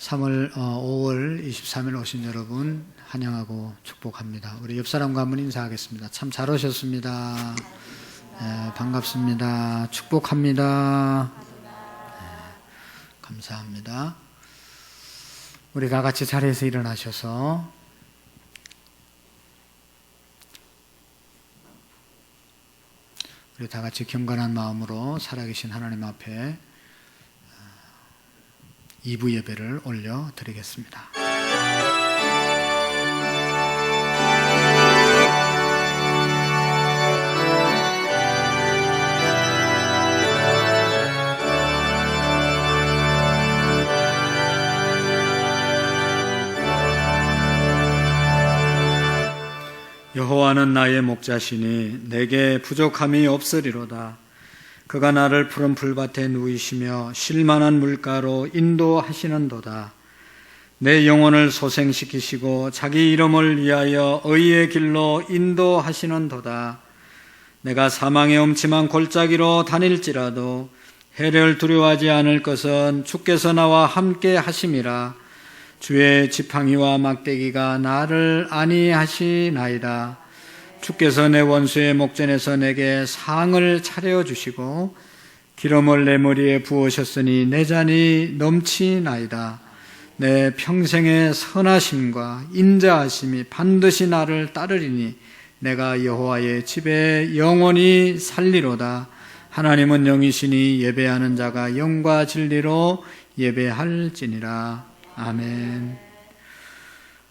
3월 5월 23일 오신 여러분 환영하고 축복합니다. 우리 옆 사람과 한번 인사하겠습니다. 참 잘 오셨습니다. 반갑습니다. 축복합니다. 감사합니다. 우리 다 같이 자리에서 일어나셔서 우리 다 같이 경건한 마음으로 살아계신 하나님 앞에 2부 예배를 올려드리겠습니다. 여호와는 나의 목자시니 내게 부족함이 없으리로다. 그가 나를 푸른 풀밭에 누이시며 쉴만한 물가로 인도하시는도다. 내 영혼을 소생시키시고 자기 이름을 위하여 의의 길로 인도하시는도다. 내가 사망의 음침한 골짜기로 다닐지라도 해를 두려워하지 않을 것은 주께서 나와 함께 하심이라. 주의 지팡이와 막대기가 나를 안위하시나이다. 주께서 내 원수의 목전에서 내게 상을 차려주시고 기름을 내 머리에 부으셨으니 내 잔이 넘치나이다. 내 평생의 선하심과 인자하심이 반드시 나를 따르리니 내가 여호와의 집에 영원히 살리로다. 하나님은 영이시니 예배하는 자가 영과 진리로 예배할지니라. 아멘.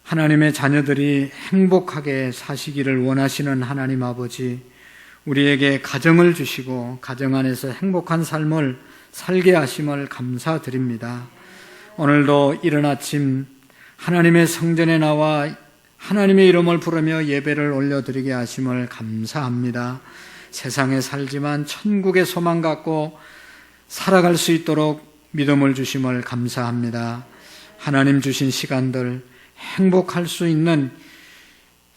하나님의 자녀들이 행복하게 사시기를 원하시는 하나님 아버지, 우리에게 가정을 주시고 가정 안에서 행복한 삶을 살게 하심을 감사드립니다. 오늘도 이른 아침 하나님의 성전에 나와 하나님의 이름을 부르며 예배를 올려드리게 하심을 감사합니다. 세상에 살지만 천국의 소망 갖고 살아갈 수 있도록 믿음을 주심을 감사합니다. 하나님 주신 시간들, 행복할 수 있는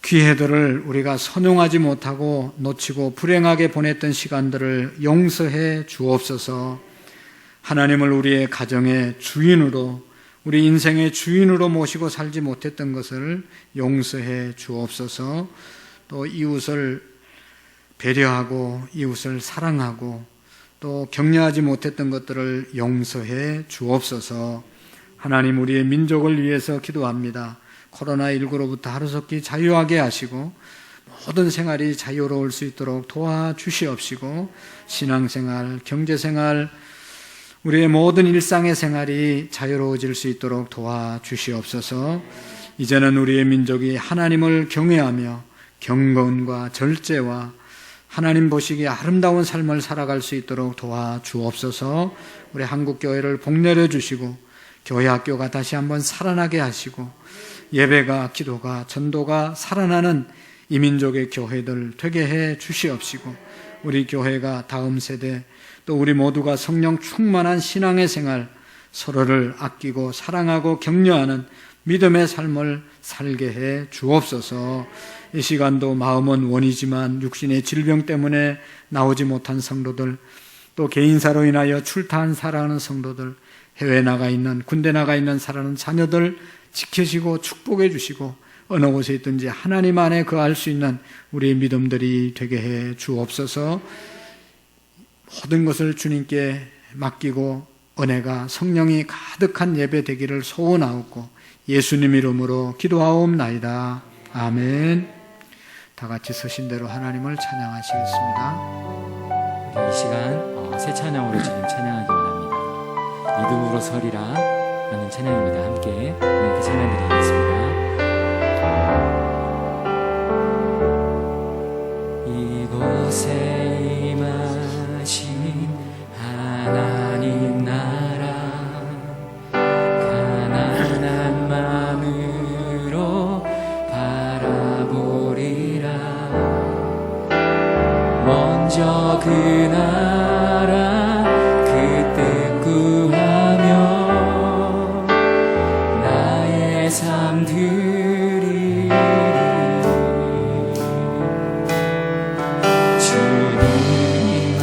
기회들을 우리가 선용하지 못하고 놓치고 불행하게 보냈던 시간들을 용서해 주옵소서. 하나님을 우리의 가정의 주인으로, 우리 인생의 주인으로 모시고 살지 못했던 것을 용서해 주옵소서. 또 이웃을 배려하고 이웃을 사랑하고 또 격려하지 못했던 것들을 용서해 주옵소서. 하나님, 우리의 민족을 위해서 기도합니다. 코로나19로부터 하루속히 자유하게 하시고 모든 생활이 자유로울 수 있도록 도와주시옵시고 신앙생활, 경제생활, 우리의 모든 일상의 생활이 자유로워질 수 있도록 도와주시옵소서. 이제는 우리의 민족이 하나님을 경외하며 경건과 절제와 하나님 보시기에 아름다운 삶을 살아갈 수 있도록 도와주옵소서. 우리 한국교회를 복내려 주시고 교회 학교가 다시 한번 살아나게 하시고 예배가, 기도가, 전도가 살아나는 이민족의 교회들 되게 해 주시옵시고 우리 교회가 다음 세대 또 우리 모두가 성령 충만한 신앙의 생활, 서로를 아끼고 사랑하고 격려하는 믿음의 삶을 살게 해 주옵소서. 이 시간도 마음은 원이지만 육신의 질병 때문에 나오지 못한 성도들, 또 개인사로 인하여 출타한 살아가는 성도들, 해외 나가 있는, 군대 나가 있는 살아가는 자녀들 지키시고 축복해 주시고 어느 곳에 있든지 하나님 안에 거할 수 있는 우리의 믿음들이 되게 해 주옵소서. 모든 것을 주님께 맡기고 은혜가 성령이 가득한 예배 되기를 소원하옵고 예수님 이름으로 기도하옵나이다. 아멘. 다 같이 서신 대로 하나님을 찬양하시겠습니다. 우리 이 시간 새 찬양으로 주님 찬양하기 원합니다. 믿음으로 서리라 라는 찬양입니다. 함께 하나님께 찬양드리겠습니다. 이곳에 임하신 하나님 나라 가난한 마음으로 바라보리라. 먼저 그 나라 그 뜻 구하며 나의 삶 드리리. 주님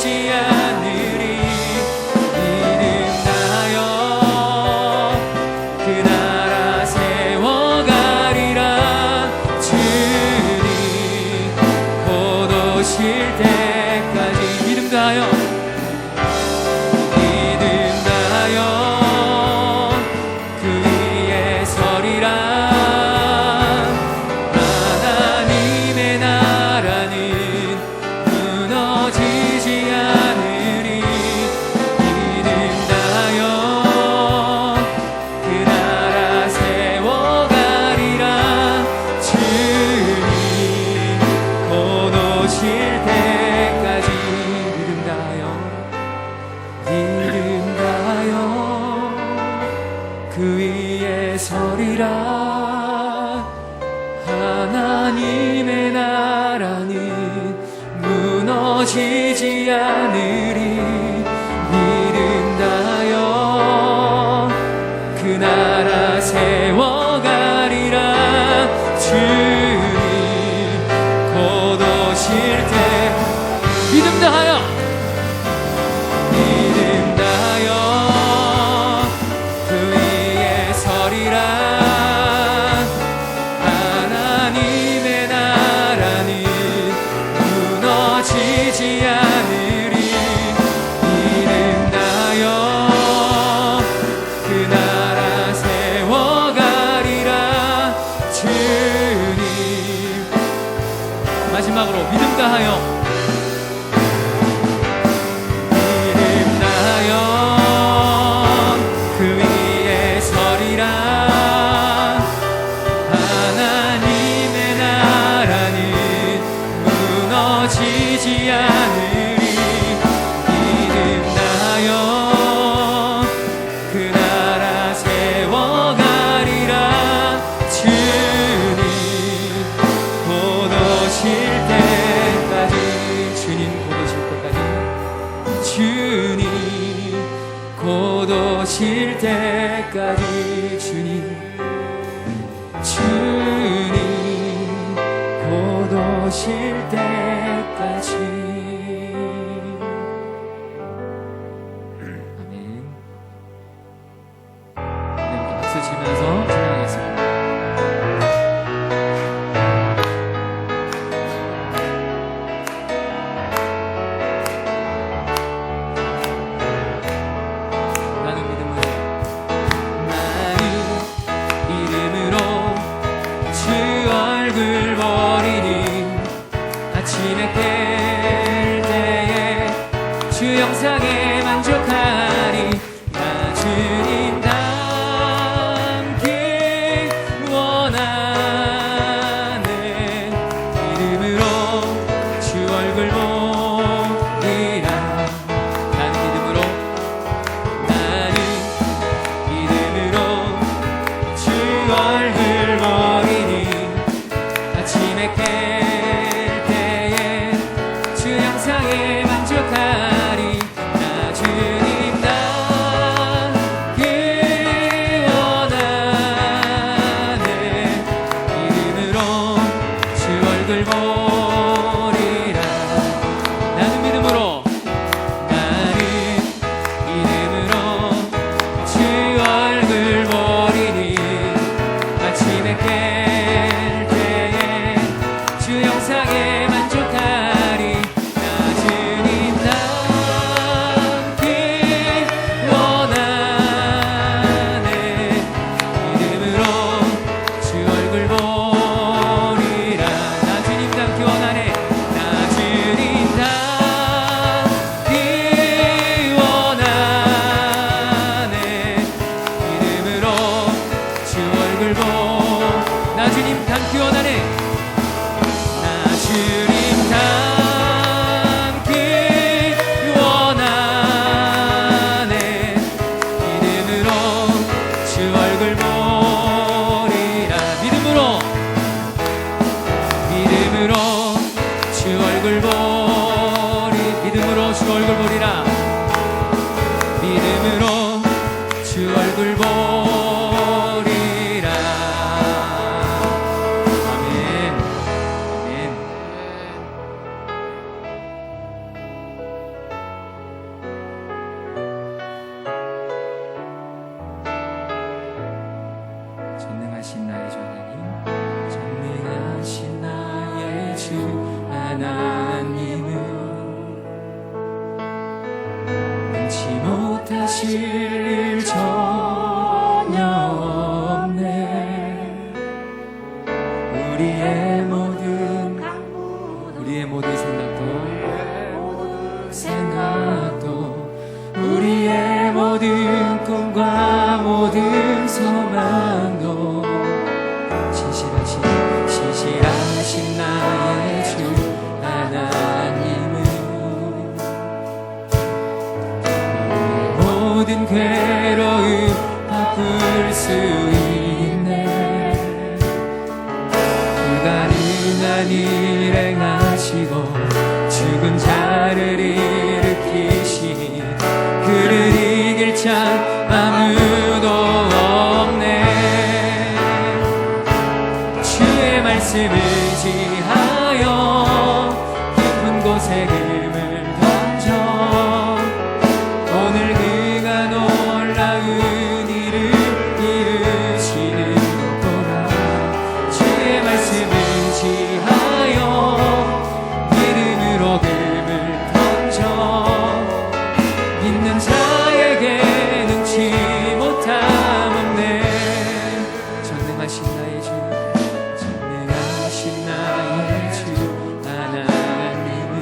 무너지지 않으리. 믿음하여 그 나라 세워가리라. 주님 곧 오실 때까지. 믿음 다하여 그 위에 서리라. 하나님의 나라는 무너지지 않으리. 믿음 다하여 그 나라 세워가리라. 주님 곧 오실 때까지. 믿음 다하여 그 위에 서리라. 하나님의 나라는 무너지지 않으리. 믿음 다하여 그 나라 세워가리라. 주님 곧 오실 때. 믿음 다하여 그 위에 서리라. 하나님의 나라는 무너지지 않으리. 믿음 다하여 그 나라 세워가리라. 주님. 마지막으로 믿음 다하여 그 위에 서리라. 하나님의 나라는 무너지지 않으리. 믿음 다하여 그 나라 세워가리라. 주님 곧 오실 때까지. 주님 곧 오실 때까지. 주님 곧 오실 때까지. 주님 곧 오실 때까지. 아멘. 함께 박수 치면서 찬양하겠습니다. 주 영상에 만족하리. 나 주님 닮기 원하네. 믿음으로 주 얼굴 보리라. 나는 믿음으로 주 얼굴 보리니. 아침에 깰 때에 주 영상에 만족하리. 나 주님 닮기 원하네. 믿음으로 주 얼굴 보리라. 나는 믿음으로 주 얼굴 보리니. 아침에 깰 때에 주 영상에 만족하리. 나 주님 닮기 원하네. 믿음으로 주 얼굴 보리라. 나 주님 닮기 원하네. 나 주님 닮기 원하네. 믿음으로 주 얼굴 나 주님 닮기 원하네. 나 주님 닮기 원하네. 믿음으로 주 얼굴 보리라. 믿음으로 주 얼굴 보리. 믿음으로 주 얼굴 보리라. 믿음으로 주 얼굴 보리라. 아멘. 아멘. 못하실 일 전혀 없네. 우리의 모든 생각도 우리의 모든 꿈과 모든 소망도 신실하신 나의 주 하나님은 모든 괴로움 바꿀 수 있네. 불가능한 일 행하시고 죽은 자를 일으키시니 그를 이길 자 아무도 없네. 주의 말씀을 지하여 깊은 곳에 금을 던져 오늘 그가 놀라운 일을 이루시는 거라. 주의 말씀을 지하여 믿음으로 금을 던져 믿는 자에게 능치 못함 없네. 전능하신 나의 주 하나님은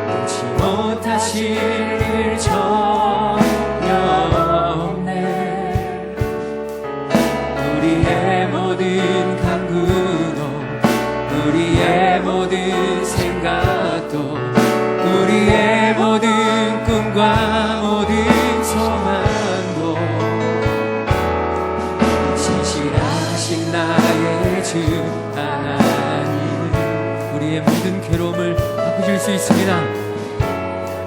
능치 못하실 일 전혀 없네. 우리의 모든 간구도 우리의 모든 생각도 우리의 모든 꿈과 모든 소망도 신실하신 나의 주 하나님은 우리의 모든 괴로움을 바꾸실 수 있습니다.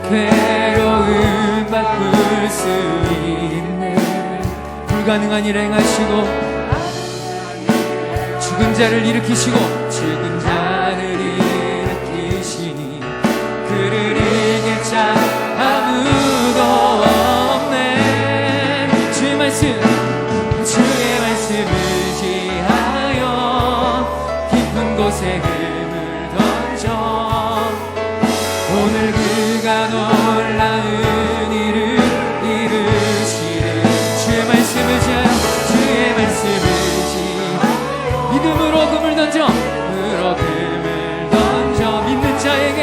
괴로움 바꿀 수 있네. 불가능한 일 행하시고 죽은 자를 일으키시고 죽은 자를 일으키시니 그를 이길 자 아무도 없네. 주의 말씀을 지하여 깊은 곳에 금을 던져 오늘 그가 놀라운 일을 이루시네. 주의 말씀을 지하여 믿음으로 금을 던져 믿는 자에게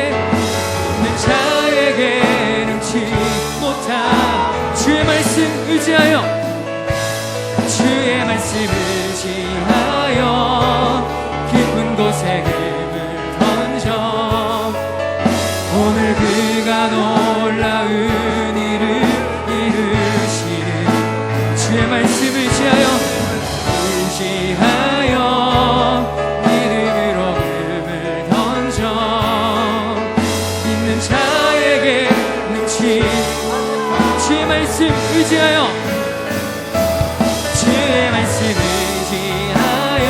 능치 못함. 주의 말씀 의지하여 주의 말씀을 지하여 깊은 곳에 금을 던져 오늘 그가 놀라운 일을 이루시는 주의 말씀을 지하여 믿음으로 금을 던져 믿는 자에게 능치 주의 말씀 의지하여 주의 말씀 의지하여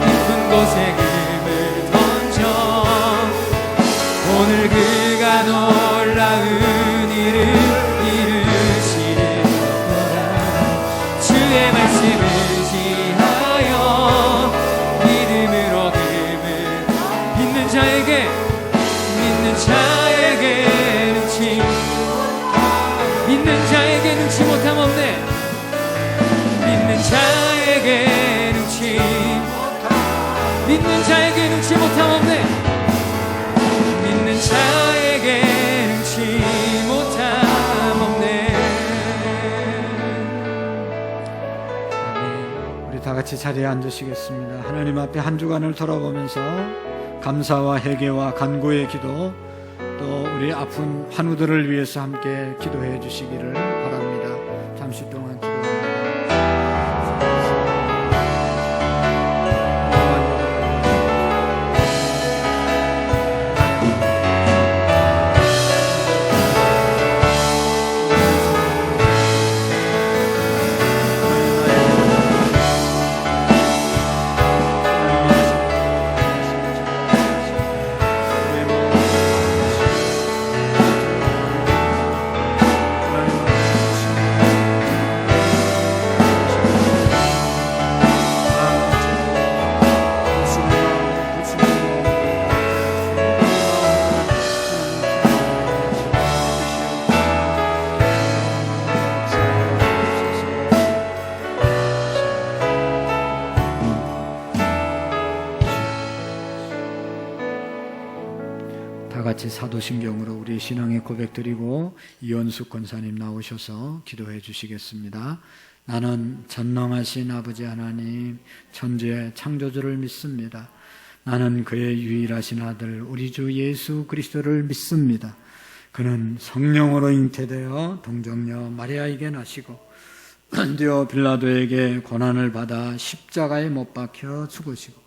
깊은 곳에 금을 던져 오늘 그가 놀라운 일을 이루시는 거라. 주의 말씀을 지하여 믿음으로 금을 믿는 자에게 능치 못함 없네. 믿는 자에게 능치 못함 없네. 믿는 자에게 능치 못함 없네. 우리 다 같이 자리에 앉으시겠습니다. 하나님 앞에 한 주간을 돌아보면서 감사와 회개와 간구의 기도 또 우리 아픈 환우들을 위해서 함께 기도해 주시기를 바랍니다. 잠시 동안 기도합니다. 다 같이 사도신경으로 우리 신앙의 고백드리고 이원숙 권사님 나오셔서 기도해 주시겠습니다. 나는 전능하신 아버지 하나님 천지의 창조주를 믿습니다. 나는 그의 유일하신 아들 우리 주 예수 그리스도를 믿습니다. 그는 성령으로 잉태되어 동정녀 마리아에게 나시고 본디오 빌라도에게 고난을 받아 십자가에 못 박혀 죽으시고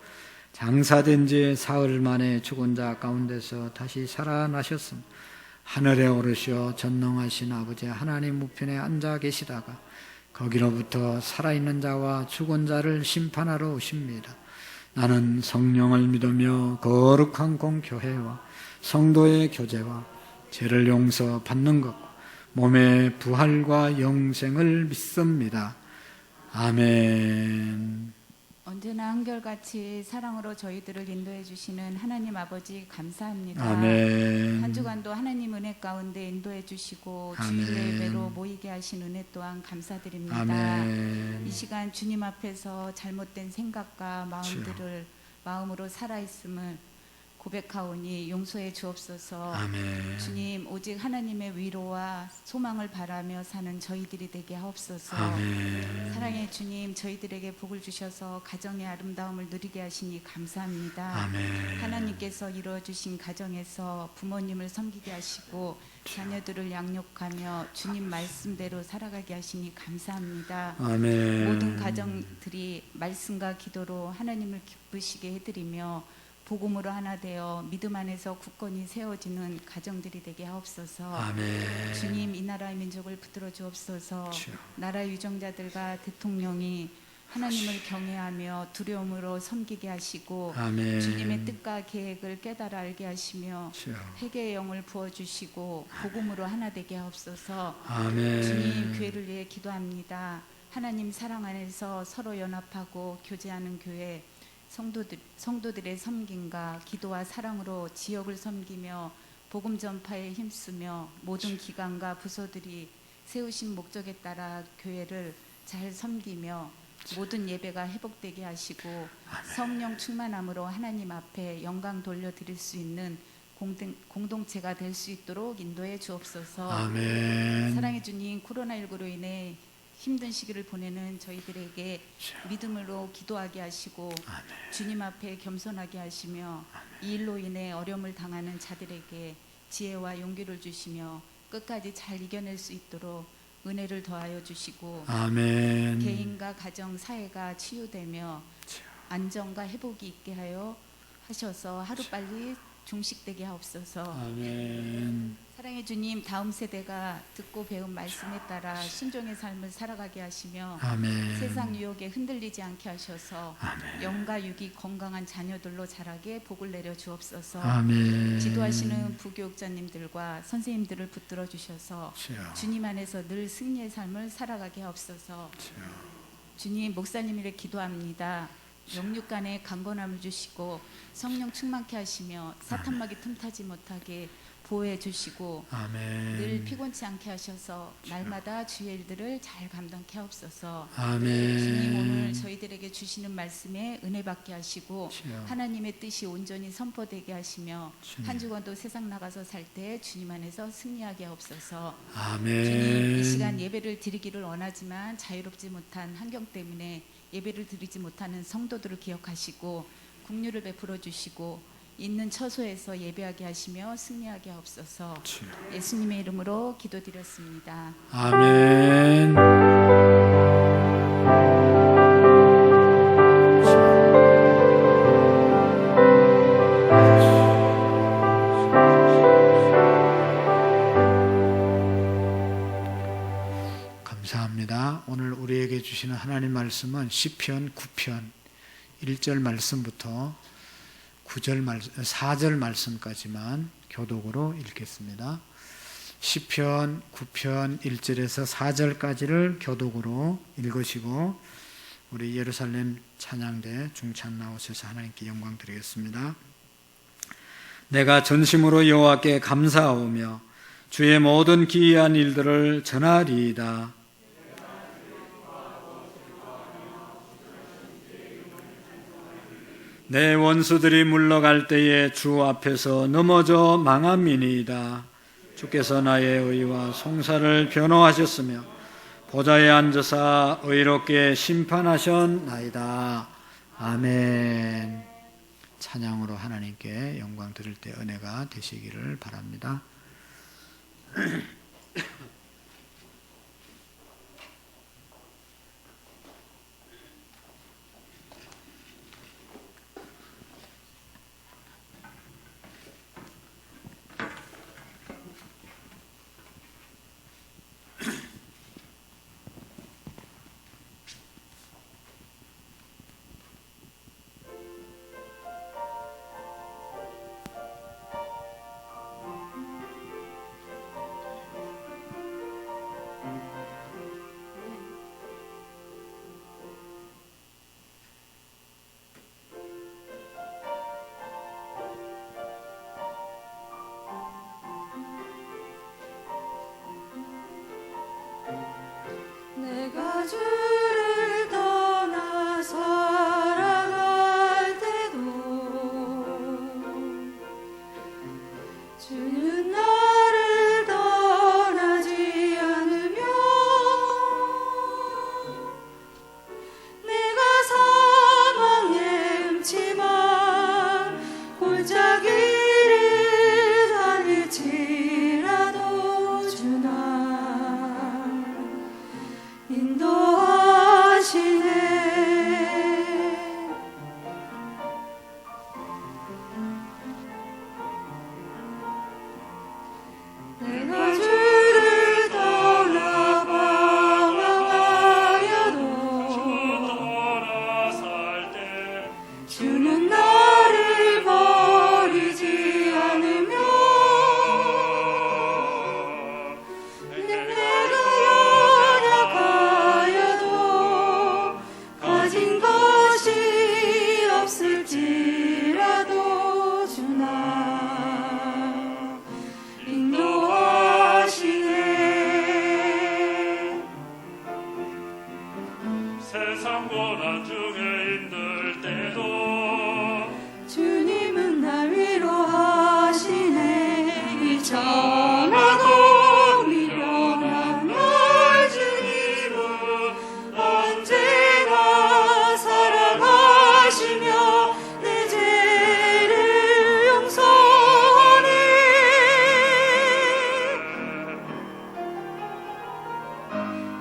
장사된 지 사흘 만에 죽은 자 가운데서 다시 살아나셨습니다. 하늘에 오르시어 전능하신 아버지 하나님 우편에 앉아 계시다가 거기로부터 살아있는 자와 죽은 자를 심판하러 오십니다. 나는 성령을 믿으며 거룩한 공교회와 성도의 교제와 죄를 용서받는 것과 몸의 부활과 영생을 믿습니다. 아멘. 언제나 한결같이 사랑으로 저희들을 인도해 주시는 하나님 아버지 감사합니다. 아멘. 한 주간도 하나님 은혜 가운데 인도해 주시고 아멘. 주일 예배로 모이게 하신 은혜 또한 감사드립니다. 아멘. 이 시간 주님 앞에서 잘못된 생각과 마음들을 마음으로 살아있음을 고백하오니 용서해 주옵소서. 아멘. 주님 오직 하나님의 위로와 소망을 바라며 사는 저희들이 되게 하옵소서. 아멘. 사랑의 주님 저희들에게 복을 주셔서 가정의 아름다움을 누리게 하시니 감사합니다. 아멘. 하나님께서 이루어주신 가정에서 부모님을 섬기게 하시고 자녀들을 양육하며 주님 말씀대로 살아가게 하시니 감사합니다. 아멘. 모든 가정들이 말씀과 기도로 하나님을 기쁘시게 해드리며 복음으로 하나 되어 믿음 안에서 굳건히 세워지는 가정들이 되게 하옵소서. 아멘. 주님 이 나라의 민족을 붙들어 주옵소서. 주여. 나라 유정자들과 대통령이 하나님을 경외하며 두려움으로 섬기게 하시고 아멘. 주님의 뜻과 계획을 깨달아 알게 하시며 주여. 회개의 영을 부어주시고 복음으로 하나 되게 하옵소서. 아멘. 주님 교회를 위해 기도합니다. 하나님 사랑 안에서 서로 연합하고 교제하는 교회 성도들의 섬김과 기도와 사랑으로 지역을 섬기며 복음 전파에 힘쓰며 모든 기관과 부서들이 세우신 목적에 따라 교회를 잘 섬기며 모든 예배가 회복되게 하시고 성령 충만함으로 하나님 앞에 영광 돌려드릴 수 있는 공동체가 될 수 있도록 인도해 주옵소서. 아멘. 사랑의 주님 코로나19로 인해 힘든 시기를 보내는 저희들에게 믿음으로 기도하게 하시고 주님 앞에 겸손하게 하시며 이 일로 인해 어려움을 당하는 자들에게 지혜와 용기를 주시며 끝까지 잘 이겨낼 수 있도록 은혜를 더하여 주시고 아멘. 개인과 가정 사회가 치유되며 안정과 회복이 있게 하여 하셔서 하루빨리 종식되게 하옵소서. 아멘. 사랑의 주님 다음 세대가 듣고 배운 말씀에 따라 순종의 삶을 살아가게 하시며 아멘. 세상 유혹에 흔들리지 않게 하셔서 아멘. 영과 육이 건강한 자녀들로 자라게 복을 내려 주옵소서. 아멘. 지도하시는 부교육자님들과 선생님들을 붙들어 주셔서 주여. 주님 안에서 늘 승리의 삶을 살아가게 하옵소서. 주여. 주님 목사님을 기도합니다. 영육간에 강건함을 주시고 성령 충만케 하시며 사탄막이 틈타지 못하게 보호해 주시고 아멘. 늘 피곤치 않게 하셔서 날마다 주의 일들을 잘 감당케 하옵소서. 아멘. 주님 오늘 저희들에게 주시는 말씀에 은혜 받게 하시고 주여. 하나님의 뜻이 온전히 선포되게 하시며 주님. 한 주간도 세상 나가서 살 때 주님 안에서 승리하게 하옵소서. 아멘. 주님 이 시간 예배를 드리기를 원하지만 자유롭지 못한 환경 때문에 예배를 드리지 못하는 성도들을 기억하시고 긍휼을 베풀어 주시고 있는 처소에서 예배하게 하시며 승리하게 하옵소서. 주여. 예수님의 이름으로 기도드렸습니다. 아멘. 감사합니다. 오늘 우리에게 주시는 하나님 말씀은 시편 9편 1절 말씀부터 4절 말씀까지만 교독으로 읽겠습니다. 시편 9편 1절에서 4절까지를 교독으로 읽으시고 우리 예루살렘 찬양대 중찬 나오셔서 하나님께 영광 드리겠습니다. 내가 전심으로 여호와께 감사하오며 주의 모든 기이한 일들을 전하리이다. 내 원수들이 물러갈 때에 주 앞에서 넘어져 망함이니이다. 주께서 나의 의와 송사를 변호하셨으며 보좌에 앉으사 의롭게 심판하셨나이다. 아멘. 찬양으로 하나님께 영광 드릴 때 은혜가 되시기를 바랍니다. 내가 주를 떠나 살아갈 때도 주는 나를 떠나지 않으며 내가 사망에 흠치만 골짜기를 다닐지라도 주나 인도하시네. 내가 주를 떠나 방황하여도 주는 나를 버리지 않으며 내가 연약하여도 가진 것이 없을지라도 주나 인도하시네. 세상 고난 중에 힘들 때도 주님은 날 위로하시네. 이 천하고 미련한 날 주님은 언제나 살아가시며 내 죄를 용서하네.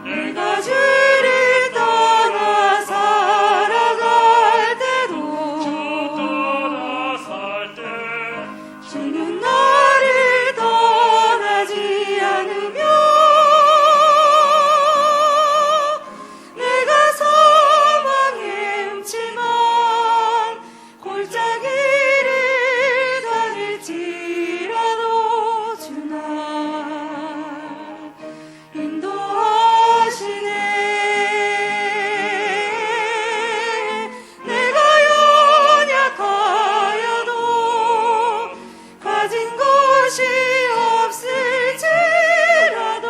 내가 주를 떠나 살아갈 때도 떠나 살 때 주는 나를 떠나지 않으며 내가 사망에 흠치만 골짜기를 다닐지라도 주나 인도하시네. 내가 연약하여도 가진 것이 없을지라도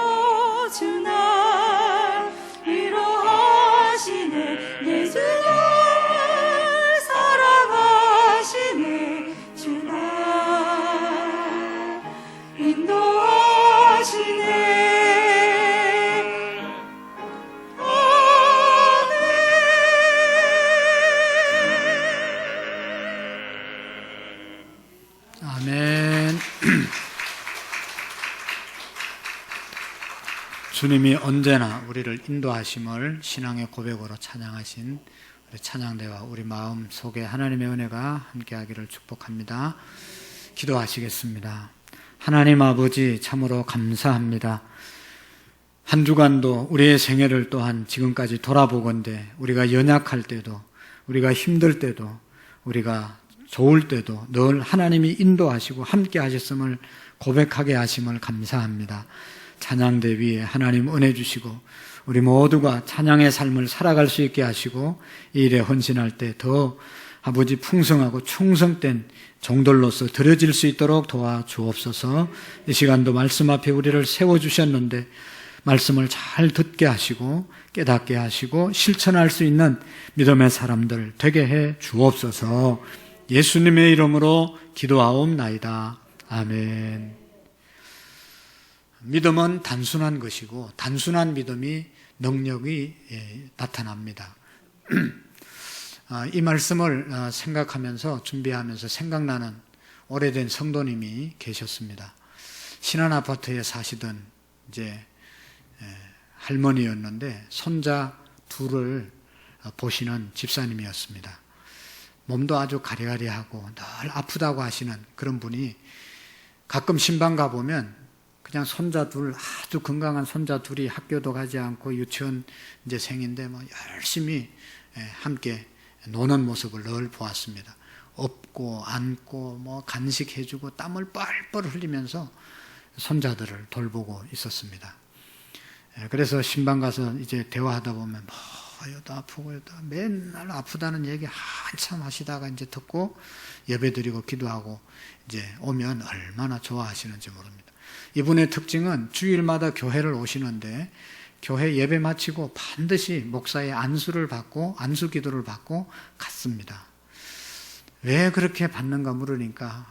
주나 위로하시네. 내 주 나를 사랑하시네. 주나 인도하시네. 아멘. 주님이 언제나 우리를 인도하심을 신앙의 고백으로 찬양하신 우리 찬양대와 우리 마음 속에 하나님의 은혜가 함께하기를 축복합니다. 기도하시겠습니다. 하나님 아버지 참으로 감사합니다. 한 주간도 우리의 생애를 또한 지금까지 돌아보건대 우리가 연약할 때도 우리가 힘들 때도 우리가 좋을 때도 늘 하나님이 인도하시고 함께 하셨음을 고백하게 하심을 감사합니다. 찬양대 위에 하나님 은혜 주시고 우리 모두가 찬양의 삶을 살아갈 수 있게 하시고 이 일에 헌신할 때 더 아버지 풍성하고 충성된 종들로서 드려질 수 있도록 도와주옵소서. 이 시간도 말씀 앞에 우리를 세워주셨는데 말씀을 잘 듣게 하시고 깨닫게 하시고 실천할 수 있는 믿음의 사람들 되게 해 주옵소서. 예수님의 이름으로 기도하옵나이다. 아멘. 믿음은 단순한 것이고 단순한 믿음이 능력이 나타납니다. 이 말씀을 생각하면서 준비하면서 생각나는 오래된 성도님이 계셨습니다. 신안 아파트에 사시던 이제 할머니였는데 손자 둘을 보시는 집사님이었습니다. 몸도 아주 가리가리하고 늘 아프다고 하시는 그런 분이 가끔 신방 가보면 그냥 손자 둘, 아주 건강한 손자 둘이 학교도 가지 않고 유치원 이제 생인데 뭐 열심히 함께 노는 모습을 늘 보았습니다. 업고 안고 뭐 간식해주고 땀을 뻘뻘 흘리면서 손자들을 돌보고 있었습니다. 그래서 신방 가서 이제 대화하다 보면 여도 아프고 여도 맨날 아프다는 얘기 한참 하시다가 이제 듣고 예배드리고 기도하고 이제 오면 얼마나 좋아하시는지 모릅니다. 이분의 특징은 주일마다 교회를 오시는데 교회 예배 마치고 반드시 목사의 안수를 받고 안수 기도를 받고 갔습니다. 왜 그렇게 받는가 물으니까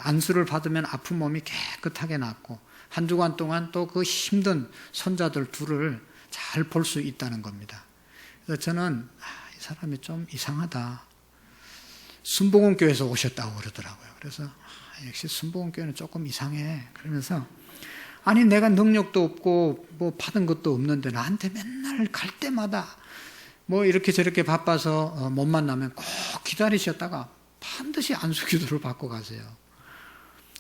안수를 받으면 아픈 몸이 깨끗하게 낫고 한 주간 동안 또 그 힘든 손자들 둘을 잘 볼 수 있다는 겁니다. 그래서 저는 이 사람이 좀 이상하다. 순복음교회에서 오셨다고 그러더라고요. 그래서 역시 순복음교회는 조금 이상해. 그러면서 아니 내가 능력도 없고 뭐 받은 것도 없는데 나한테 맨날 갈 때마다 뭐 이렇게 저렇게 바빠서 못 만나면 꼭 기다리셨다가 반드시 안수 기도를 받고 가세요.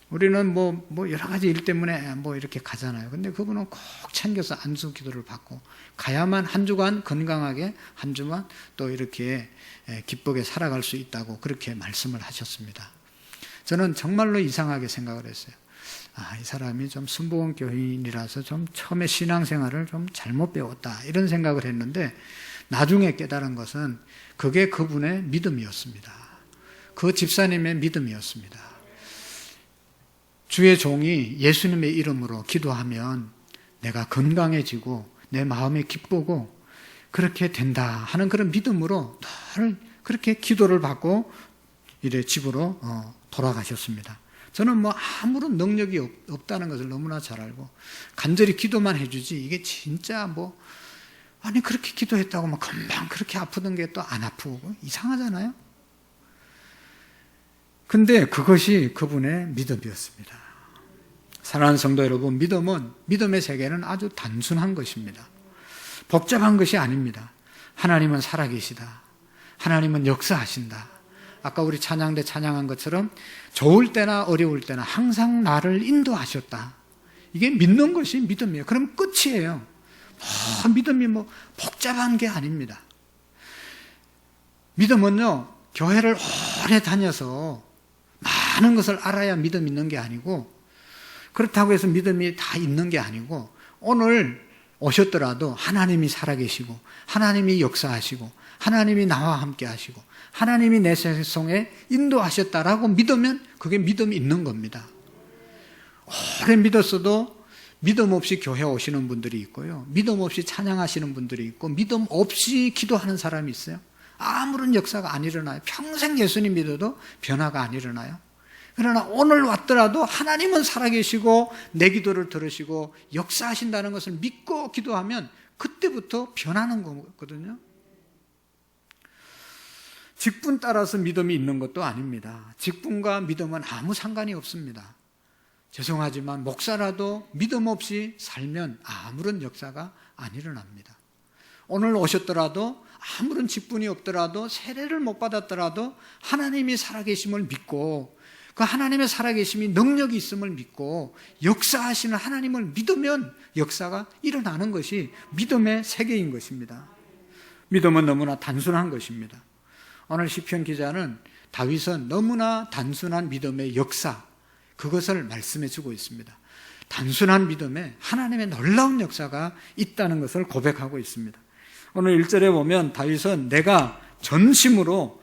우리는 뭐 여러 가지 일 때문에 뭐 이렇게 가잖아요. 근데 그분은 꼭 챙겨서 안수 기도를 받고 가야만 한 주간 건강하게 한 주만 또 이렇게 기쁘게 살아갈 수 있다고 그렇게 말씀을 하셨습니다. 저는 정말로 이상하게 생각을 했어요. 이 사람이 좀 순복음 교인이라서 좀 처음에 신앙생활을 좀 잘못 배웠다 이런 생각을 했는데 나중에 깨달은 것은 그게 그분의 믿음이었습니다. 그 집사님의 믿음이었습니다. 주의 종이 예수님의 이름으로 기도하면 내가 건강해지고 내 마음이 기쁘고 그렇게 된다 하는 그런 믿음으로 늘 그렇게 기도를 받고 이래 집으로 돌아가셨습니다. 저는 뭐 아무런 능력이 없다는 것을 너무나 잘 알고 간절히 기도만 해주지 이게 진짜 뭐 아니 그렇게 기도했다고 막 금방 그렇게 아프던 게 또 안 아프고 이상하잖아요. 근데 그것이 그분의 믿음이었습니다. 사랑하는 성도 여러분, 믿음의 세계는 아주 단순한 것입니다. 복잡한 것이 아닙니다. 하나님은 살아계시다. 하나님은 역사하신다. 아까 우리 찬양대 찬양한 것처럼 좋을 때나 어려울 때나 항상 나를 인도하셨다. 이게 믿는 것이 믿음이에요. 그럼 끝이에요. 믿음이 뭐 복잡한 게 아닙니다. 믿음은요, 교회를 오래 다녀서 많은 것을 알아야 믿음 있는 게 아니고 그렇다고 해서 믿음이 다 있는 게 아니고 오늘 오셨더라도 하나님이 살아계시고 하나님이 역사하시고 하나님이 나와 함께 하시고 하나님이 내 세상에 인도하셨다라고 믿으면 그게 믿음이 있는 겁니다. 오래 믿었어도 믿음 없이 교회 오시는 분들이 있고요. 믿음 없이 찬양하시는 분들이 있고 믿음 없이 기도하는 사람이 있어요. 아무런 역사가 안 일어나요. 평생 예수님 믿어도 변화가 안 일어나요. 그러나 오늘 왔더라도 하나님은 살아계시고 내 기도를 들으시고 역사하신다는 것을 믿고 기도하면 그때부터 변하는 거거든요. 직분 따라서 믿음이 있는 것도 아닙니다. 직분과 믿음은 아무 상관이 없습니다. 죄송하지만 목사라도 믿음 없이 살면 아무런 역사가 안 일어납니다. 오늘 오셨더라도 아무런 직분이 없더라도 세례를 못 받았더라도 하나님이 살아계심을 믿고 그 하나님의 살아계심이 능력이 있음을 믿고 역사하시는 하나님을 믿으면 역사가 일어나는 것이 믿음의 세계인 것입니다. 믿음은 너무나 단순한 것입니다. 오늘 시편 기자는 다윗은 너무나 단순한 믿음의 역사 그것을 말씀해 주고 있습니다. 단순한 믿음에 하나님의 놀라운 역사가 있다는 것을 고백하고 있습니다. 오늘 1절에 보면 다윗은 내가 전심으로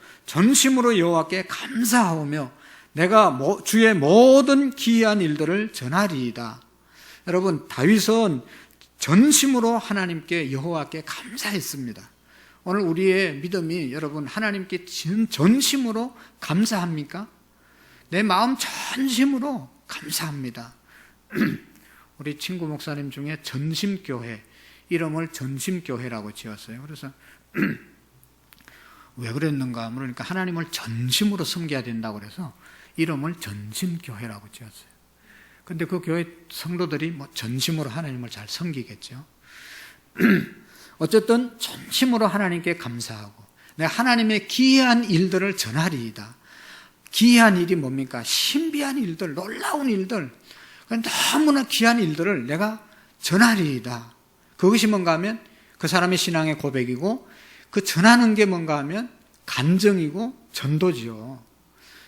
여호와께 감사하오며 내가 주의 모든 기이한 일들을 전하리이다. 여러분 다윗은 전심으로 하나님께 여호와께 감사했습니다. 오늘 우리의 믿음이 여러분 하나님께 전심으로 감사합니까? 내 마음 전심으로 감사합니다. 우리 친구 목사님 중에 전심교회, 이름을 전심교회라고 지었어요. 그래서 왜 그랬는가 물으니까 하나님을 전심으로 섬겨야 된다고 그래서 이름을 전심교회라고 지었어요. 근데 그 교회 성도들이 뭐 전심으로 하나님을 잘 섬기겠죠. 어쨌든 전심으로 하나님께 감사하고 내가 하나님의 기이한 일들을 전하리이다. 기이한 일이 뭡니까? 신비한 일들, 놀라운 일들, 너무나 귀한 일들을 내가 전하리이다. 그것이 뭔가 하면 그 사람의 신앙의 고백이고 그 전하는 게 뭔가 하면 간증이고 전도지요.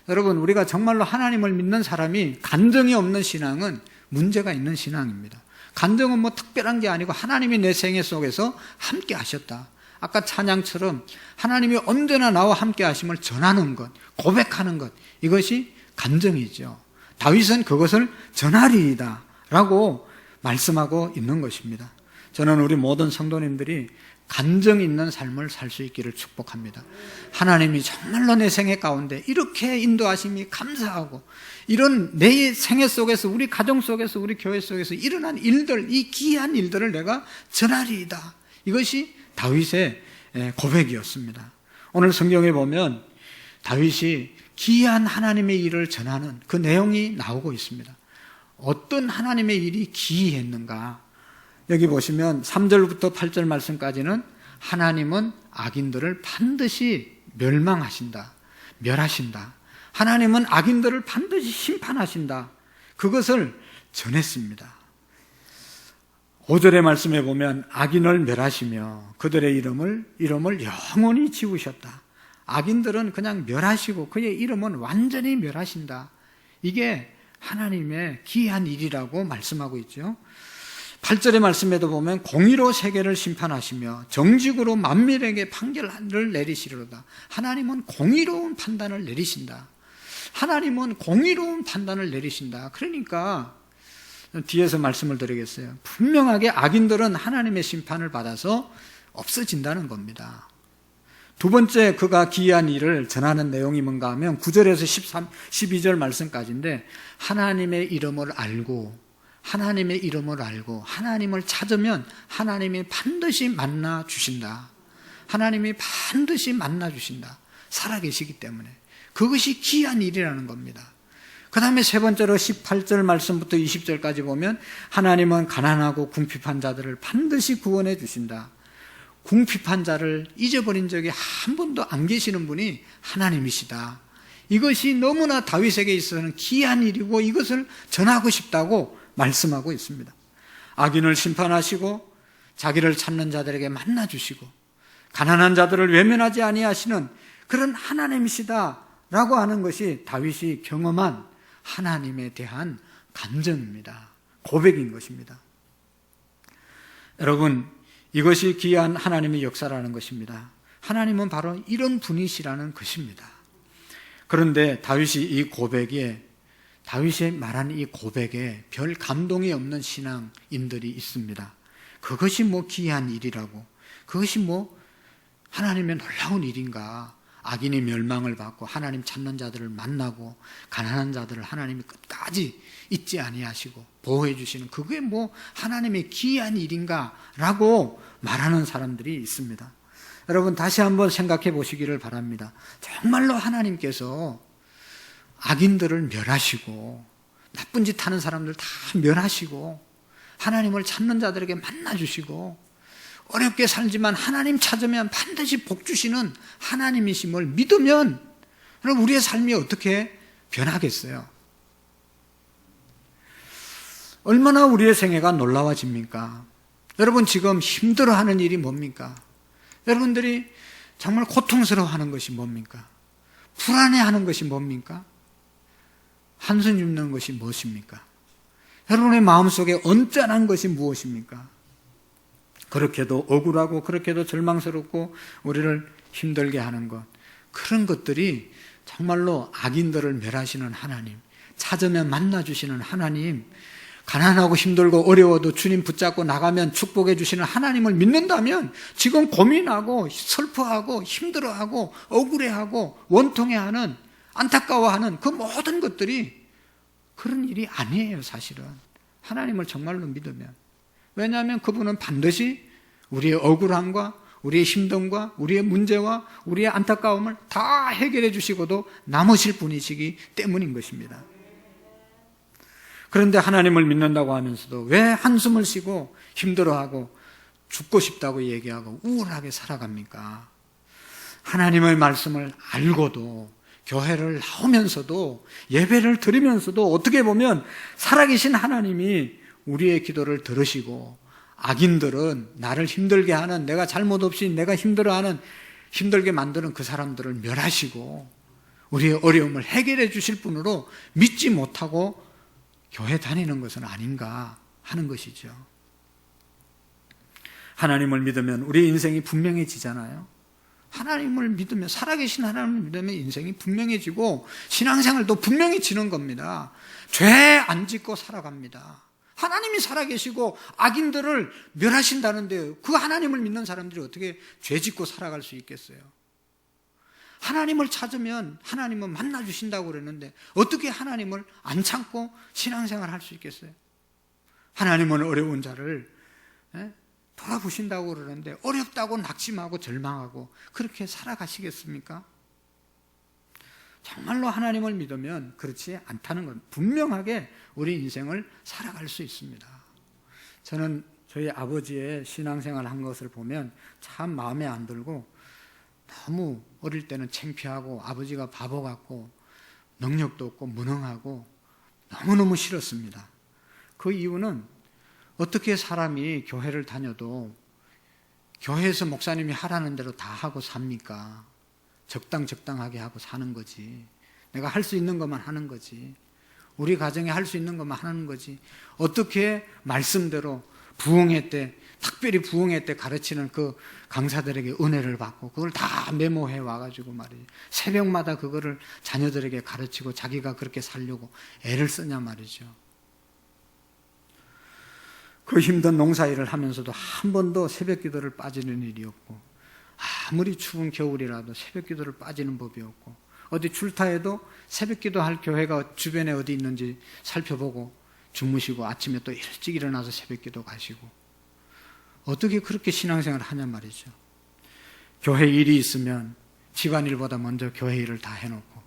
여러분, 우리가 정말로 하나님을 믿는 사람이 간증이 없는 신앙은 문제가 있는 신앙입니다. 간증은 뭐 특별한 게 아니고 하나님이 내 생애 속에서 함께 하셨다. 아까 찬양처럼 하나님이 언제나 나와 함께 하심을 전하는 것, 고백하는 것, 이것이 간증이죠. 다윗은 그것을 전하리이다 라고 말씀하고 있는 것입니다. 저는 우리 모든 성도님들이 간증 있는 삶을 살 수 있기를 축복합니다. 하나님이 정말로 내 생애 가운데 이렇게 인도하심이 감사하고 이런 내 생애 속에서 우리 가정 속에서 우리 교회 속에서 일어난 일들, 이 귀한 일들을 내가 전하리이다. 이것이 다윗의 고백이었습니다. 오늘 성경에 보면 다윗이 귀한 하나님의 일을 전하는 그 내용이 나오고 있습니다. 어떤 하나님의 일이 기이했는가? 여기 보시면 3절부터 8절 말씀까지는 하나님은 악인들을 반드시 멸망하신다. 멸하신다. 하나님은 악인들을 반드시 심판하신다. 그것을 전했습니다. 5절의 말씀에 보면 악인을 멸하시며 그들의 이름을 영원히 지우셨다. 악인들은 그냥 멸하시고 그의 이름은 완전히 멸하신다. 이게 하나님의 기이한 일이라고 말씀하고 있죠. 8절의 말씀에도 보면 공의로 세계를 심판하시며 정직으로 만민에게 판결을 내리시리로다. 하나님은 공의로운 판단을 내리신다. 하나님은 공의로운 판단을 내리신다. 그러니까 뒤에서 말씀을 드리겠어요. 분명하게 악인들은 하나님의 심판을 받아서 없어진다는 겁니다. 두 번째 그가 기이한 일을 전하는 내용이 뭔가 하면 9절에서 12절 말씀까지인데 하나님의 이름을 알고 하나님을 찾으면 하나님이 반드시 만나 주신다. 하나님이 반드시 만나 주신다. 살아계시기 때문에. 그것이 귀한 일이라는 겁니다. 그 다음에 세 번째로 18절 말씀부터 20절까지 보면 하나님은 가난하고 궁핍한 자들을 반드시 구원해 주신다. 궁핍한 자를 잊어버린 적이 한 번도 안 계시는 분이 하나님이시다. 이것이 너무나 다윗에게 있어서는 귀한 일이고 이것을 전하고 싶다고 말씀하고 있습니다. 악인을 심판하시고 자기를 찾는 자들에게 만나주시고 가난한 자들을 외면하지 아니하시는 그런 하나님이시다라고 하는 것이 다윗이 경험한 하나님에 대한 간증입니다. 고백인 것입니다. 여러분, 이것이 귀한 하나님의 역사라는 것입니다. 하나님은 바로 이런 분이시라는 것입니다. 그런데 다윗이 말한 이 고백에 별 감동이 없는 신앙인들이 있습니다. 그것이 뭐 귀한 일이라고, 그것이 뭐 하나님의 놀라운 일인가? 악인이 멸망을 받고 하나님 찾는 자들을 만나고 가난한 자들을 하나님이 끝까지 잊지 아니하시고 보호해 주시는 그게 뭐 하나님의 귀한 일인가? 라고 말하는 사람들이 있습니다. 여러분 다시 한번 생각해 보시기를 바랍니다. 정말로 하나님께서 악인들을 멸하시고 나쁜 짓 하는 사람들 다 멸하시고 하나님을 찾는 자들에게 만나주시고 어렵게 살지만 하나님 찾으면 반드시 복 주시는 하나님이심을 믿으면 그럼 우리의 삶이 어떻게 변하겠어요? 얼마나 우리의 생애가 놀라워집니까? 여러분 지금 힘들어하는 일이 뭡니까? 여러분들이 정말 고통스러워하는 것이 뭡니까? 불안해하는 것이 뭡니까? 한숨 줍는 것이 무엇입니까? 여러분의 마음속에 언짢은 것이 무엇입니까? 그렇게도 억울하고 그렇게도 절망스럽고 우리를 힘들게 하는 것, 그런 것들이 정말로 악인들을 멸하시는 하나님, 찾으면 만나주시는 하나님, 가난하고 힘들고 어려워도 주님 붙잡고 나가면 축복해 주시는 하나님을 믿는다면 지금 고민하고 슬퍼하고 힘들어하고 억울해하고 원통해하는 안타까워하는 그 모든 것들이 그런 일이 아니에요. 사실은 하나님을 정말로 믿으면. 왜냐하면 그분은 반드시 우리의 억울함과 우리의 힘듦과 우리의 문제와 우리의 안타까움을 다 해결해 주시고도 남으실 분이시기 때문인 것입니다. 그런데 하나님을 믿는다고 하면서도 왜 한숨을 쉬고 힘들어하고 죽고 싶다고 얘기하고 우울하게 살아갑니까? 하나님의 말씀을 알고도 교회를 나오면서도 예배를 드리면서도 어떻게 보면 살아계신 하나님이 우리의 기도를 들으시고 악인들은 나를 힘들게 하는, 내가 잘못 없이 내가 힘들어하는, 힘들게 만드는 그 사람들을 멸하시고 우리의 어려움을 해결해 주실 분으로 믿지 못하고 교회 다니는 것은 아닌가 하는 것이죠. 하나님을 믿으면 우리 인생이 분명해지잖아요. 하나님을 믿으면, 살아계신 하나님을 믿으면 인생이 분명해지고 신앙생활도 분명해지는 겁니다. 죄 안 짓고 살아갑니다. 하나님이 살아계시고 악인들을 멸하신다는데 그 하나님을 믿는 사람들이 어떻게 죄 짓고 살아갈 수 있겠어요? 하나님을 찾으면 하나님은 만나주신다고 그랬는데 어떻게 하나님을 안 참고 신앙생활 할 수 있겠어요? 하나님은 어려운 자를 돌아보신다고 그러는데 어렵다고 낙심하고 절망하고 그렇게 살아가시겠습니까? 정말로 하나님을 믿으면 그렇지 않다는 건 분명하게 우리 인생을 살아갈 수 있습니다. 저는 저희 아버지의 신앙생활 한 것을 보면 참 마음에 안 들고 너무 어릴 때는 창피하고 아버지가 바보 같고 능력도 없고 무능하고 너무너무 싫었습니다. 그 이유는 어떻게 사람이 교회를 다녀도 교회에서 목사님이 하라는 대로 다 하고 삽니까? 적당하게 하고 사는 거지. 내가 할 수 있는 것만 하는 거지. 우리 가정에 할 수 있는 것만 하는 거지. 어떻게 말씀대로 부흥회 때, 특별히 부흥회 때 가르치는 그 강사들에게 은혜를 받고 그걸 다 메모해 와가지고 말이지. 새벽마다 그거를 자녀들에게 가르치고 자기가 그렇게 살려고 애를 쓰냐 말이죠. 그 힘든 농사일을 하면서도 한 번도 새벽 기도를 빠지는 일이 없고 아무리 추운 겨울이라도 새벽 기도를 빠지는 법이 없고 어디 출타해도 새벽 기도할 교회가 주변에 어디 있는지 살펴보고 주무시고 아침에 또 일찍 일어나서 새벽 기도 가시고 어떻게 그렇게 신앙생활을 하냐 말이죠. 교회 일이 있으면 집안일보다 먼저 교회 일을 다 해놓고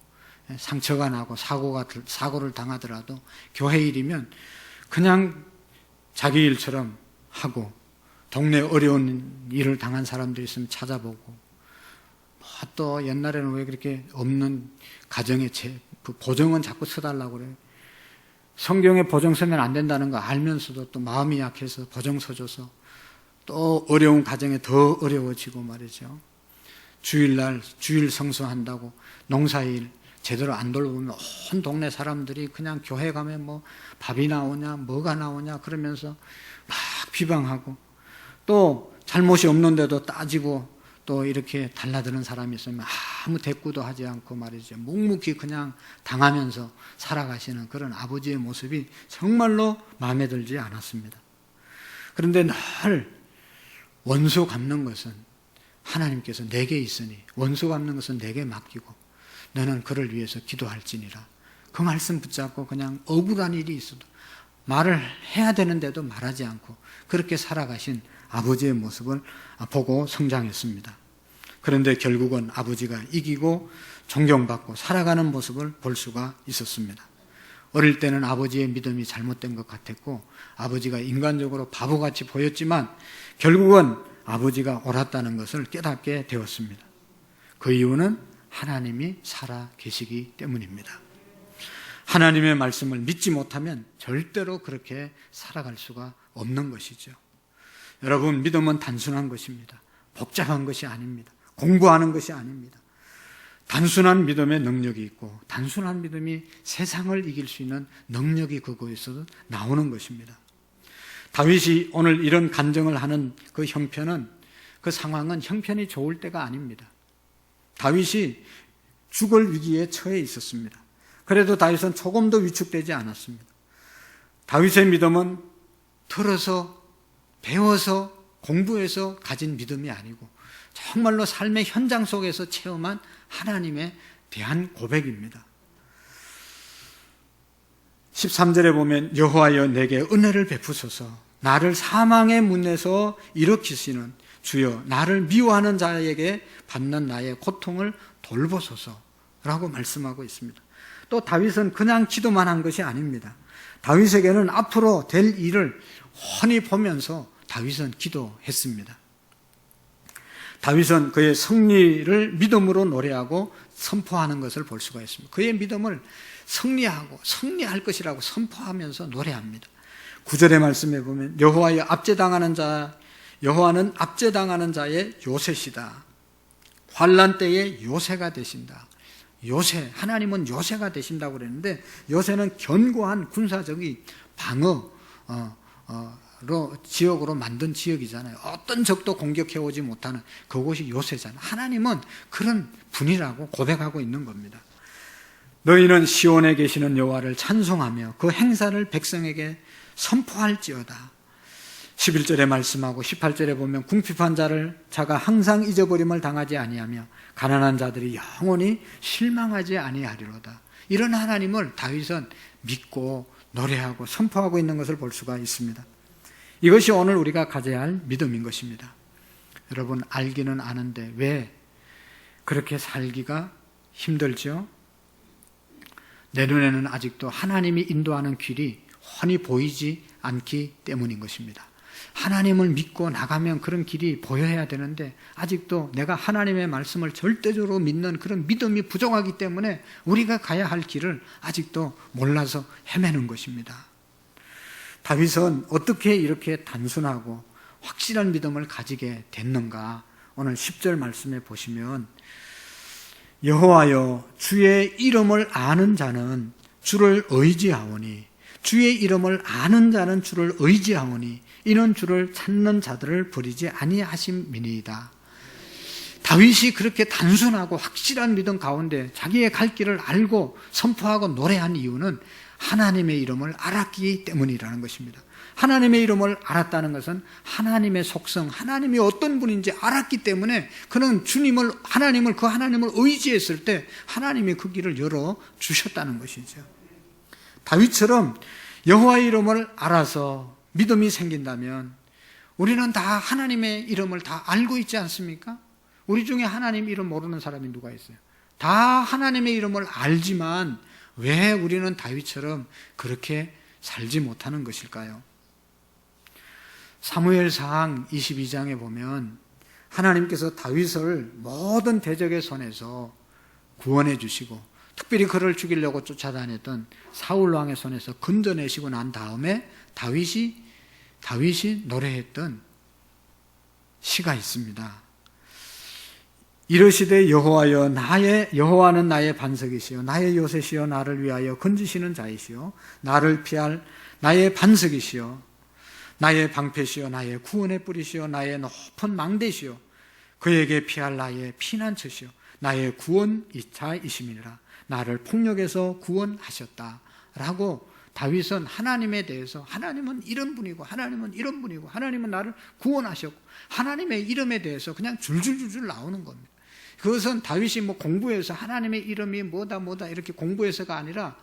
상처가 나고 사고를 당하더라도 교회 일이면 그냥 자기 일처럼 하고 동네 어려운 일을 당한 사람들이 있으면 찾아보고 또 옛날에는 왜 그렇게 없는 가정에 그 보정은 자꾸 써달라고 그래요. 성경에 보정 쓰면 안 된다는 거 알면서도 또 마음이 약해서 보정 써줘서 또 어려운 가정에 더 어려워지고 말이죠. 주일날 주일 성수한다고 농사일 제대로 안 돌보면 온 동네 사람들이 그냥 교회 가면 뭐 밥이 나오냐 뭐가 나오냐 그러면서 막 비방하고 또 잘못이 없는데도 따지고 또 이렇게 달라드는 사람이 있으면 아무 대꾸도 하지 않고 말이죠. 묵묵히 그냥 당하면서 살아가시는 그런 아버지의 모습이 정말로 마음에 들지 않았습니다. 그런데 늘 원수 갚는 것은 하나님께서 내게 있으니 원수 갚는 것은 내게 맡기고 너는 그를 위해서 기도할지니라. 그 말씀 붙잡고 그냥 억울한 일이 있어도 말을 해야 되는데도 말하지 않고 그렇게 살아가신 아버지의 모습을 보고 성장했습니다. 그런데 결국은 아버지가 이기고 존경받고 살아가는 모습을 볼 수가 있었습니다. 어릴 때는 아버지의 믿음이 잘못된 것 같았고 아버지가 인간적으로 바보같이 보였지만 결국은 아버지가 옳았다는 것을 깨닫게 되었습니다. 그 이유는 하나님이 살아 계시기 때문입니다. 하나님의 말씀을 믿지 못하면 절대로 그렇게 살아갈 수가 없는 것이죠. 여러분, 믿음은 단순한 것입니다. 복잡한 것이 아닙니다. 공부하는 것이 아닙니다. 단순한 믿음의 능력이 있고 단순한 믿음이 세상을 이길 수 있는 능력이 그거에서 나오는 것입니다. 다윗이 오늘 이런 간증을 하는 그 형편은, 그 상황은 형편이 좋을 때가 아닙니다. 다윗이 죽을 위기에 처해 있었습니다. 그래도 다윗은 조금도 위축되지 않았습니다. 다윗의 믿음은 들어서 배워서 공부해서 가진 믿음이 아니고 정말로 삶의 현장 속에서 체험한 하나님에 대한 고백입니다. 13절에 보면 여호와여 내게 은혜를 베푸소서 나를 사망의 문에서 일으키시는 주여 나를 미워하는 자에게 받는 나의 고통을 돌보소서라고 말씀하고 있습니다. 또 다윗은 그냥 기도만 한 것이 아닙니다. 다윗에게는 앞으로 될 일을 훤히 보면서 다윗은 기도했습니다. 다윗은 그의 승리를 믿음으로 노래하고 선포하는 것을 볼 수가 있습니다. 그의 믿음을 승리하고 승리할 것이라고 선포하면서 노래합니다. 9절의 말씀에 보면 여호와는 압제당하는 자의 요새시다. 환난 때에 요새가 되신다. 요새, 하나님은 요새가 되신다고 그랬는데 요새는 견고한 군사적인 방어로 지역으로 만든 지역이잖아요. 어떤 적도 공격해오지 못하는 그곳이 요새잖아요. 하나님은 그런 분이라고 고백하고 있는 겁니다. 너희는 시온에 계시는 여호와를 찬송하며 그 행사를 백성에게 선포할지어다. 11절에 말씀하고 18절에 보면 궁핍한 자가 항상 잊어버림을 당하지 아니하며 가난한 자들이 영원히 실망하지 아니하리로다. 이런 하나님을 다윗은 믿고 노래하고 선포하고 있는 것을 볼 수가 있습니다. 이것이 오늘 우리가 가져야 할 믿음인 것입니다. 여러분 알기는 아는데 왜 그렇게 살기가 힘들죠? 내 눈에는 아직도 하나님이 인도하는 길이 훤히 보이지 않기 때문인 것입니다. 하나님을 믿고 나가면 그런 길이 보여야 되는데 아직도 내가 하나님의 말씀을 절대적으로 믿는 그런 믿음이 부족하기 때문에 우리가 가야 할 길을 아직도 몰라서 헤매는 것입니다. 다윗은 어떻게 이렇게 단순하고 확실한 믿음을 가지게 됐는가? 오늘 10절 말씀에 보시면 여호와여 주의 이름을 아는 자는 주를 의지하오니 주의 이름을 아는 자는 주를 의지하오니 이는 주를 찾는 자들을 버리지 아니하심이니이다. 다윗이 그렇게 단순하고 확실한 믿음 가운데 자기의 갈 길을 알고 선포하고 노래한 이유는 하나님의 이름을 알았기 때문이라는 것입니다. 하나님의 이름을 알았다는 것은 하나님의 속성, 하나님이 어떤 분인지 알았기 때문에 그는 하나님을 의지했을 때 하나님이 그 길을 열어 주셨다는 것이죠. 다윗처럼 여호와의 이름을 알아서 믿음이 생긴다면 우리는 다 하나님의 이름을 다 알고 있지 않습니까? 우리 중에 하나님 이름 모르는 사람이 누가 있어요? 다 하나님의 이름을 알지만 왜 우리는 다윗처럼 그렇게 살지 못하는 것일까요? 사무엘상 22장에 보면 하나님께서 다윗을 모든 대적의 손에서 구원해 주시고 특별히 그를 죽이려고 쫓아다녔던 사울 왕의 손에서 건져내시고 난 다음에 다윗이 노래했던 시가 있습니다. 이르시되 여호와는 나의 반석이시요 나의 요새시요 나를 위하여 건지시는 자이시요 나를 피할 나의 반석이시요 나의 방패시요 나의 구원의 뿌리시요 나의 높은 망대시요 그에게 피할 나의 피난처시요 나의 구원이자이심이니라. 나를 폭력에서 구원하셨다 라고 다윗은 하나님에 대해서 하나님은 이런 분이고 하나님은 이런 분이고 하나님은 나를 구원하셨고 하나님의 이름에 대해서 그냥 줄줄줄줄 나오는 겁니다. 그것은 다윗이 공부해서 하나님의 이름이 뭐다 이렇게 공부해서가 아니라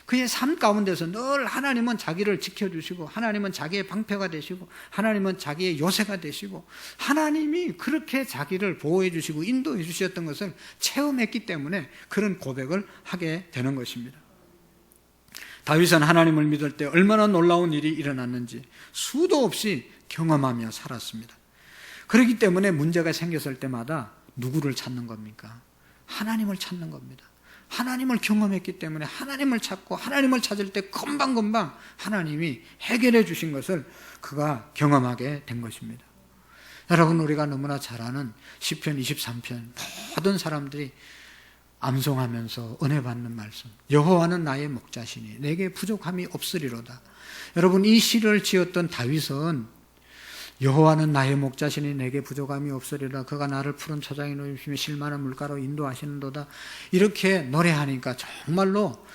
그의 삶 가운데서 늘 하나님은 자기를 지켜주시고 하나님은 자기의 방패가 되시고 하나님은 자기의 요새가 되시고 하나님이 그렇게 자기를 보호해 주시고 인도해 주셨던 것을 체험했기 때문에 그런 고백을 하게 되는 것입니다. 다윗은 하나님을 믿을 때 얼마나 놀라운 일이 일어났는지 수도 없이 경험하며 살았습니다. 그렇기 때문에 문제가 생겼을 때마다 누구를 찾는 겁니까? 하나님을 찾는 겁니다. 하나님을 경험했기 때문에 하나님을 찾고 하나님을 찾을 때 금방금방 하나님이 해결해 주신 것을 그가 경험하게 된 것입니다. 여러분 우리가 너무나 잘 아는 시편 23편 모든 사람들이 암송하면서 은혜 받는 말씀 여호와는 나의 목자시니 내게 부족함이 없으리로다. 여러분 이 시를 지었던 다윗은 여호와는 나의 목자시니 내게 부족함이 없으리라. 그가 나를 푸른 초장에 누이시며 실만한 물가로 인도하시는도다. 이렇게 노래하니까 정말로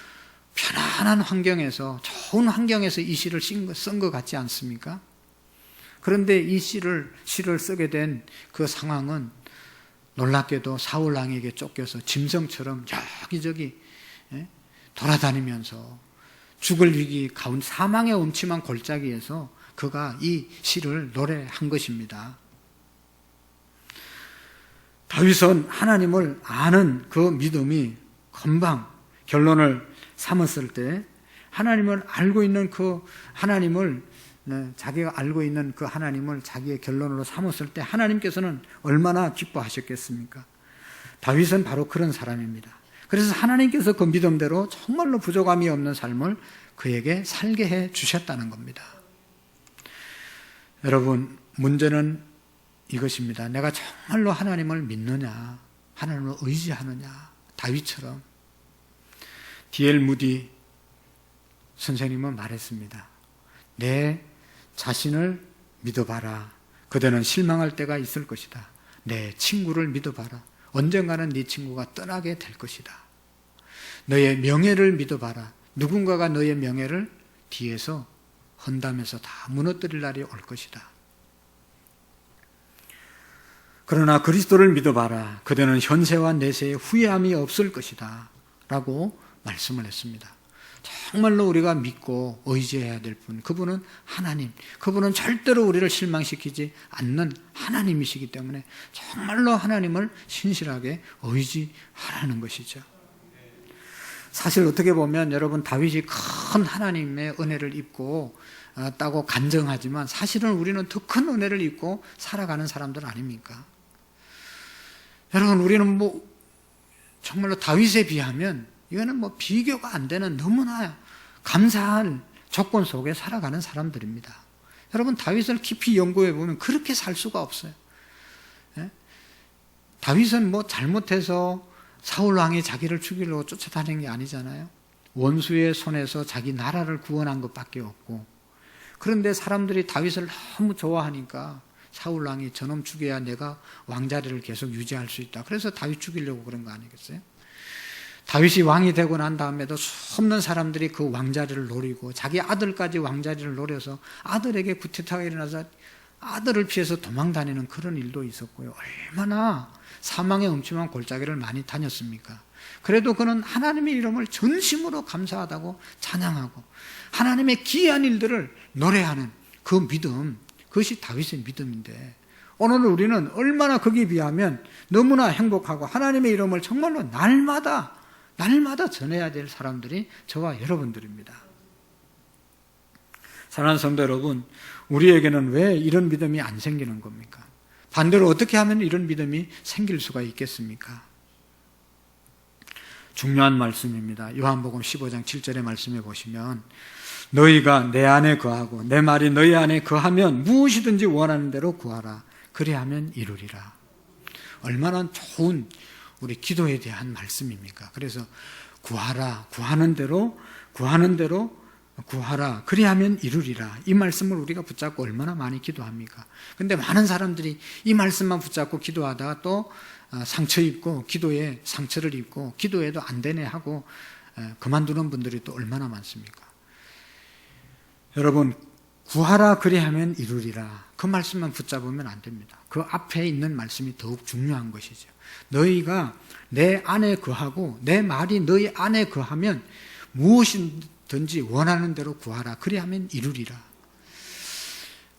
편안한 환경에서, 좋은 환경에서 이 시를 쓴 것 같지 않습니까? 그런데 이 시를 쓰게 된 그 상황은 놀랍게도 사울 왕에게 쫓겨서 짐승처럼 여기저기 돌아다니면서 죽을 위기 가운데 사망의 음침한 골짜기에서 그가 이 시를 노래한 것입니다. 다윗은 하나님을 아는 그 믿음이 금방 결론을 삼았을 때, 하나님을 알고 있는 그 하나님을, 자기가 알고 있는 그 하나님을 자기의 결론으로 삼았을 때 하나님께서는 얼마나 기뻐하셨겠습니까? 다윗은 바로 그런 사람입니다. 그래서 하나님께서 그 믿음대로 정말로 부족함이 없는 삶을 그에게 살게 해 주셨다는 겁니다. 여러분, 문제는 이것입니다. 내가 정말로 하나님을 믿느냐, 하나님을 의지하느냐. 다윗처럼 D.L. 무디 선생님은 말했습니다. 내 자신을 믿어봐라. 그대는 실망할 때가 있을 것이다. 내 친구를 믿어봐라. 언젠가는 네 친구가 떠나게 될 것이다. 너의 명예를 믿어봐라. 누군가가 너의 명예를 뒤에서 헌담해서 다 무너뜨릴 날이 올 것이다. 그러나 그리스도를 믿어봐라. 그대는 현세와 내세에 후회함이 없을 것이다. 라고 말씀을 했습니다. 정말로 우리가 믿고 의지해야 될 분, 그분은 하나님, 그분은 절대로 우리를 실망시키지 않는 하나님이시기 때문에 정말로 하나님을 신실하게 의지하라는 것이죠. 사실 어떻게 보면 여러분, 다윗이 큰 하나님의 은혜를 입고 따고 간증하지만 사실은 우리는 더 큰 은혜를 입고 살아가는 사람들 아닙니까? 여러분, 우리는 정말로 다윗에 비하면 이거는 비교가 안 되는 너무나 감사할 조건 속에 살아가는 사람들입니다. 여러분, 다윗을 깊이 연구해 보면 그렇게 살 수가 없어요. 다윗은 잘못해서 사울 왕이 자기를 죽이려고 쫓아다닌 게 아니잖아요. 원수의 손에서 자기 나라를 구원한 것밖에 없고, 그런데 사람들이 다윗을 너무 좋아하니까 사울 왕이 저놈 죽여야 내가 왕자리를 계속 유지할 수 있다. 그래서 다윗 죽이려고 그런 거 아니겠어요? 다윗이 왕이 되고 난 다음에도 수없는 사람들이 그 왕자리를 노리고 자기 아들까지 왕자리를 노려서 아들에게 구태타가 일어나서 아들을 피해서 도망다니는 그런 일도 있었고요. 얼마나 사망의 음침한 골짜기를 많이 다녔습니까? 그래도 그는 하나님의 이름을 전심으로 감사하다고 찬양하고 하나님의 기이한 일들을 노래하는 그 믿음, 그것이 다윗의 믿음인데, 오늘 우리는 얼마나 거기에 비하면 너무나 행복하고 하나님의 이름을 정말로 날마다 전해야 될 사람들이 저와 여러분들입니다. 사랑하는 성도 여러분, 우리에게는 왜 이런 믿음이 안 생기는 겁니까? 반대로 어떻게 하면 이런 믿음이 생길 수가 있겠습니까? 중요한 말씀입니다. 요한복음 15장 7절의 말씀에 보시면, 너희가 내 안에 거하고 내 말이 너희 안에 거하면 무엇이든지 원하는 대로 구하라. 그리하면 이루리라. 얼마나 좋은 우리 기도에 대한 말씀입니까? 그래서 구하라, 구하는 대로 구하라, 그리하면 이루리라. 이 말씀을 우리가 붙잡고 얼마나 많이 기도합니까? 근데 많은 사람들이 이 말씀만 붙잡고 기도하다가 또 상처 입고, 기도에 상처를 입고, 기도해도 안 되네 하고 그만두는 분들이 또 얼마나 많습니까? 여러분, 구하라 그리하면 이루리라. 그 말씀만 붙잡으면 안 됩니다. 그 앞에 있는 말씀이 더욱 중요한 것이죠. 너희가 내 안에 거하고 내 말이 너희 안에 거하면 무엇이든지 원하는 대로 구하라. 그리하면 이루리라.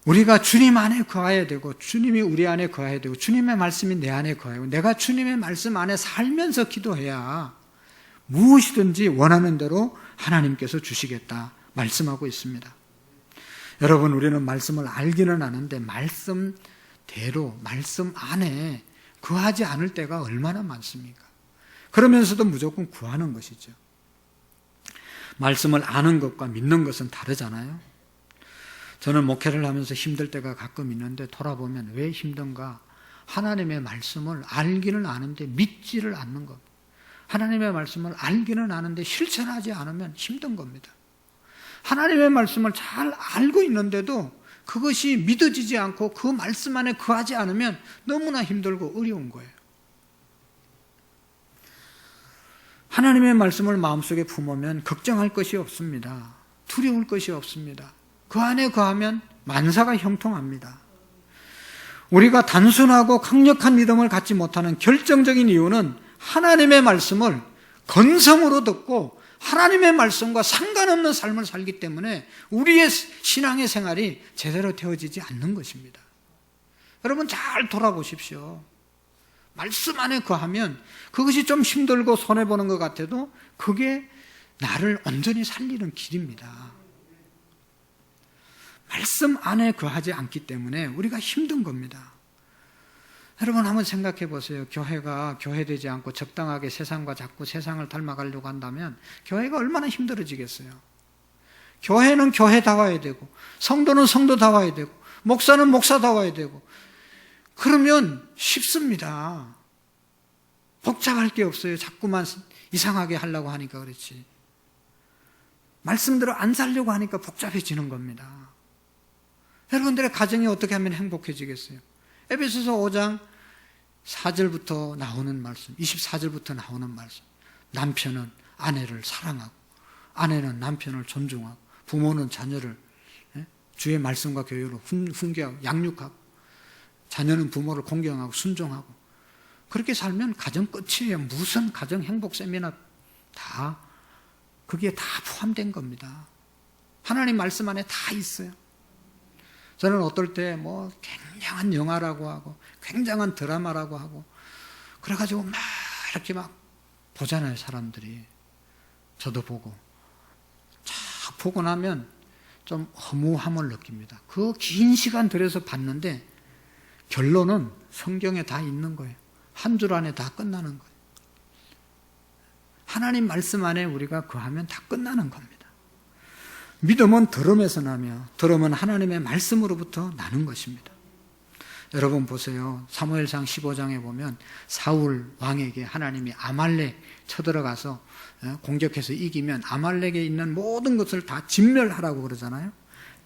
우리가 주님 안에 거해야 되고, 주님이 우리 안에 거해야 되고, 주님의 말씀이 내 안에 거해야 되고, 내가 주님의 말씀 안에 살면서 기도해야 무엇이든지 원하는 대로 하나님께서 주시겠다 말씀하고 있습니다. 여러분, 우리는 말씀을 알기는 아는데 말씀대로, 말씀 안에 구하지 않을 때가 얼마나 많습니까? 그러면서도 무조건 구하는 것이죠. 말씀을 아는 것과 믿는 것은 다르잖아요. 저는 목회를 하면서 힘들 때가 가끔 있는데 돌아보면 왜 힘든가? 하나님의 말씀을 알기는 아는데 믿지를 않는 것. 하나님의 말씀을 알기는 아는데 실천하지 않으면 힘든 겁니다. 하나님의 말씀을 잘 알고 있는데도 그것이 믿어지지 않고 그 말씀 안에 거하지 않으면 너무나 힘들고 어려운 거예요. 하나님의 말씀을 마음속에 품으면 걱정할 것이 없습니다. 두려울 것이 없습니다. 그 안에 거하면 만사가 형통합니다. 우리가 단순하고 강력한 믿음을 갖지 못하는 결정적인 이유는 하나님의 말씀을 건성으로 듣고 하나님의 말씀과 상관없는 삶을 살기 때문에 우리의 신앙의 생활이 제대로 되어지지 않는 것입니다. 여러분 잘 돌아보십시오. 말씀 안에 거하면 그것이 좀 힘들고 손해보는 것 같아도 그게 나를 온전히 살리는 길입니다. 말씀 안에 거하지 않기 때문에 우리가 힘든 겁니다. 여러분 한번 생각해 보세요. 교회가 교회되지 않고 적당하게 세상과 자꾸 세상을 닮아가려고 한다면 교회가 얼마나 힘들어지겠어요. 교회는 교회다워야 되고 성도는 성도다워야 되고 목사는 목사다워야 되고 그러면 쉽습니다. 복잡할 게 없어요. 자꾸만 이상하게 하려고 하니까 그렇지. 말씀대로 안 살려고 하니까 복잡해지는 겁니다. 여러분들의 가정이 어떻게 하면 행복해지겠어요? 에베소서 5장 4절부터 나오는 말씀, 24절부터 나오는 말씀. 남편은 아내를 사랑하고 아내는 남편을 존중하고 부모는 자녀를 주의 말씀과 교육으로 훈계하고 양육하고 자녀는 부모를 공경하고 순종하고 그렇게 살면 가정 끝이에요. 무슨 가정 행복 세미나 다 거기에 다 포함된 겁니다. 하나님 말씀 안에 다 있어요. 저는 어떨 때 뭐 굉장한 영화라고 하고 굉장한 드라마라고 하고 그래가지고 막 이렇게 막 보잖아요. 사람들이. 저도 보고 쫙 보고 나면 좀 허무함을 느낍니다. 그 긴 시간 들여서 봤는데 결론은 성경에 다 있는 거예요. 한 줄 안에 다 끝나는 거예요. 하나님 말씀 안에 우리가 거하면 다 끝나는 겁니다. 믿음은 들음에서 나며 들음은 하나님의 말씀으로부터 나는 것입니다. 여러분 보세요. 사무엘상 15장에 보면 사울 왕에게 하나님이 아말렉 쳐들어가서 공격해서 이기면 아말렉에 있는 모든 것을 다 진멸하라고 그러잖아요.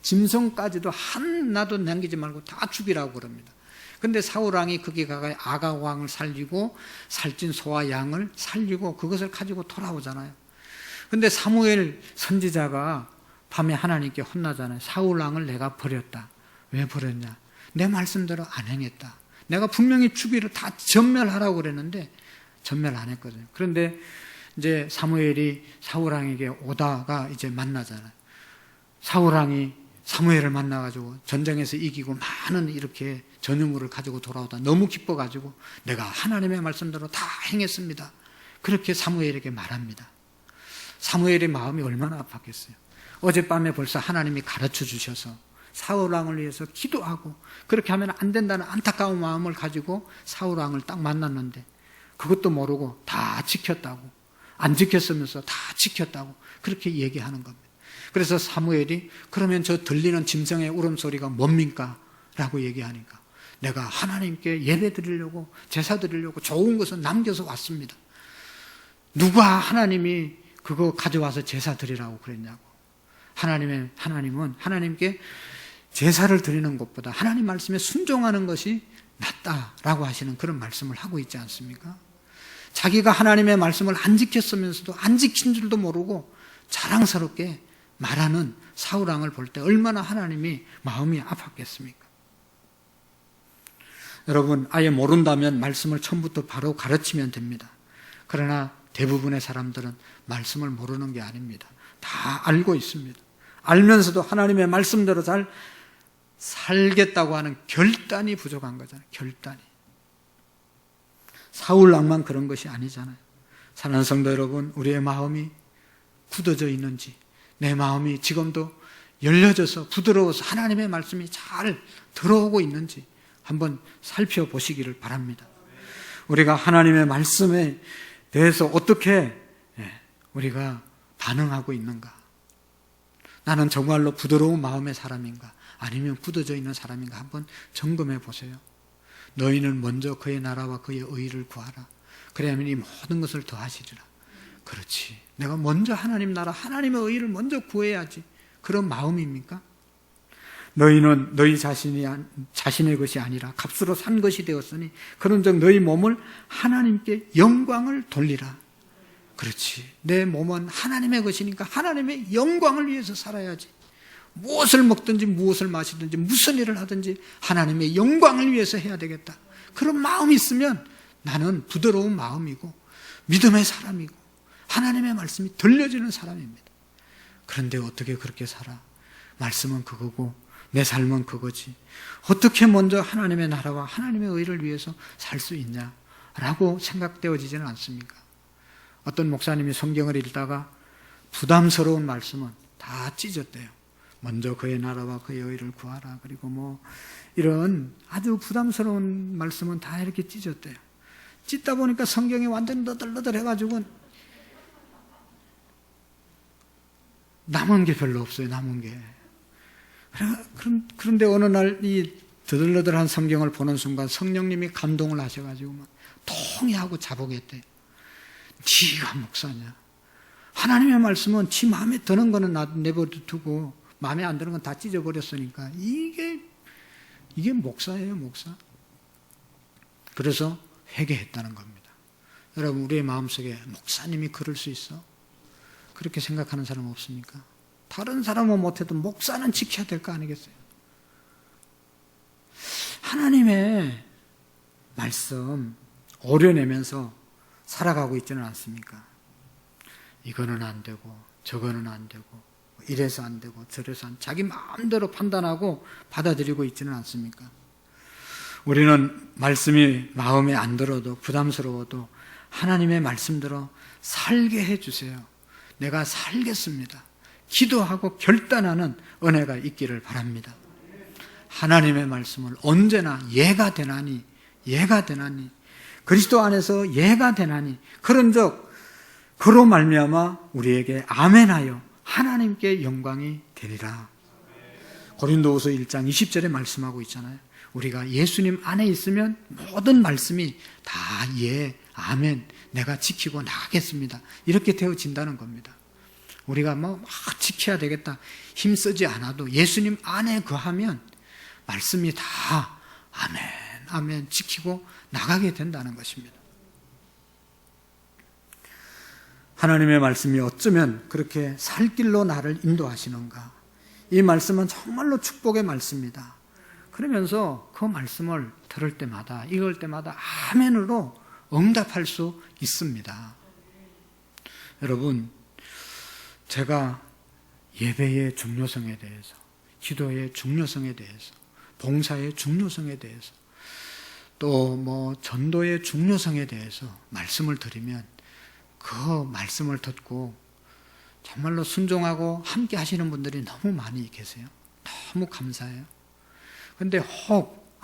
짐승까지도 하나도 남기지 말고 다 죽이라고 그럽니다. 근데 사울 왕이 거기 가서 아각 왕을 살리고 살찐 소와 양을 살리고 그것을 가지고 돌아오잖아요. 근데 사무엘 선지자가 밤에 하나님께 혼나잖아요. 사울 왕을 내가 버렸다. 왜 버렸냐? 내 말씀대로 안 행했다. 내가 분명히 죽이를 다 전멸하라고 그랬는데 전멸 안 했거든요. 그런데 이제 사무엘이 사울 왕에게 오다가 이제 만나잖아요. 사울 왕이 사무엘을 만나가지고 전쟁에서 이기고 많은 이렇게 전유물을 가지고 돌아오다 너무 기뻐가지고 내가 하나님의 말씀대로 다 행했습니다. 그렇게 사무엘에게 말합니다. 사무엘의 마음이 얼마나 아팠겠어요. 어젯밤에 벌써 하나님이 가르쳐 주셔서 사울 왕을 위해서 기도하고 그렇게 하면 안 된다는 안타까운 마음을 가지고 사울 왕을 딱 만났는데 그것도 모르고 다 지켰다고 안 지켰으면서 다 지켰다고 그렇게 얘기하는 겁니다. 그래서 사무엘이 그러면 저 들리는 짐승의 울음소리가 뭡니까? 라고 얘기하니까 내가 하나님께 예배 드리려고 제사 드리려고 좋은 것을 남겨서 왔습니다. 누가 하나님이 그거 가져와서 제사 드리라고 그랬냐고. 하나님은 하나님께 제사를 드리는 것보다 하나님 말씀에 순종하는 것이 낫다라고 하시는 그런 말씀을 하고 있지 않습니까? 자기가 하나님의 말씀을 안 지켰으면서도 안 지킨 줄도 모르고 자랑스럽게 말하는 사울 왕을 볼 때 얼마나 하나님이 마음이 아팠겠습니까? 여러분, 아예 모른다면 말씀을 처음부터 바로 가르치면 됩니다. 그러나 대부분의 사람들은 말씀을 모르는 게 아닙니다. 다 알고 있습니다. 알면서도 하나님의 말씀대로 잘 살겠다고 하는 결단이 부족한 거잖아요. 결단이. 사울 왕만 그런 것이 아니잖아요. 사랑하는 성도 여러분, 우리의 마음이 굳어져 있는지 내 마음이 지금도 열려져서 부드러워서 하나님의 말씀이 잘 들어오고 있는지 한번 살펴보시기를 바랍니다. 우리가 하나님의 말씀에 대해서 어떻게 우리가 반응하고 있는가? 나는 정말로 부드러운 마음의 사람인가? 아니면 굳어져 있는 사람인가? 한번 점검해 보세요. 너희는 먼저 그의 나라와 그의 의를 구하라. 그래야만 이 모든 것을 더하시리라. 그렇지. 내가 먼저 하나님 나라, 하나님의 의를 먼저 구해야지. 그런 마음입니까? 너희는 너희 자신의 것이 아니라 값으로 산 것이 되었으니 그런즉 너희 몸을 하나님께 영광을 돌리라. 그렇지. 내 몸은 하나님의 것이니까 하나님의 영광을 위해서 살아야지. 무엇을 먹든지 무엇을 마시든지 무슨 일을 하든지 하나님의 영광을 위해서 해야 되겠다. 그런 마음이 있으면 나는 부드러운 마음이고 믿음의 사람이고 하나님의 말씀이 들려지는 사람입니다. 그런데 어떻게 그렇게 살아? 말씀은 그거고 내 삶은 그거지. 어떻게 먼저 하나님의 나라와 하나님의 의를 위해서 살 수 있냐라고 생각되어지지는 않습니까? 어떤 목사님이 성경을 읽다가 부담스러운 말씀은 다 찢었대요. 먼저 그의 나라와 그의 의를 구하라. 그리고 뭐 이런 아주 부담스러운 말씀은 다 이렇게 찢었대요. 찢다 보니까 성경이 완전히 너덜너덜해가지고 남은 게 별로 없어요. 남은 게. 그런데 어느 날 이 더덜더덜한 성경을 보는 순간 성령님이 감동을 하셔가지고 막 통회하고 자복했대요. 네가 목사냐? 하나님의 말씀은 지 마음에 드는 거는 내버려두고 마음에 안 드는 건 다 찢어버렸으니까 이게 목사예요, 목사. 그래서 회개했다는 겁니다. 여러분, 우리의 마음속에 목사님이 그럴 수 있어? 그렇게 생각하는 사람 없습니까? 다른 사람은 못해도 목사는 지켜야 될 거 아니겠어요? 하나님의 말씀 오려내면서 살아가고 있지는 않습니까? 이거는 안 되고 저거는 안 되고 이래서 안 되고 저래서 안 되고 자기 마음대로 판단하고 받아들이고 있지는 않습니까? 우리는 말씀이 마음에 안 들어도 부담스러워도 하나님의 말씀대로 살게 해주세요. 내가 살겠습니다. 기도하고 결단하는 은혜가 있기를 바랍니다. 하나님의 말씀을 언제나 예가 되나니 그리스도 안에서 예가 되나니 그런즉 그로 말미암아 우리에게 아멘하여 하나님께 영광이 되리라. 고린도후서 1장 20절에 말씀하고 있잖아요. 우리가 예수님 안에 있으면 모든 말씀이 다 예, 아멘, 내가 지키고 나가겠습니다. 이렇게 되어진다는 겁니다. 우리가 막 지켜야 되겠다 힘쓰지 않아도 예수님 안에 거하면 말씀이 다 아멘, 아멘 지키고 나가게 된다는 것입니다. 하나님의 말씀이 어쩌면 그렇게 살 길로 나를 인도하시는가? 이 말씀은 정말로 축복의 말씀입니다. 그러면서 그 말씀을 들을 때마다 읽을 때마다 아멘으로 응답할 수 있습니다. 여러분, 제가 예배의 중요성에 대해서, 기도의 중요성에 대해서, 봉사의 중요성에 대해서, 또 뭐 전도의 중요성에 대해서 말씀을 드리면 그 말씀을 듣고 정말로 순종하고 함께 하시는 분들이 너무 많이 계세요. 너무 감사해요. 그런데 혹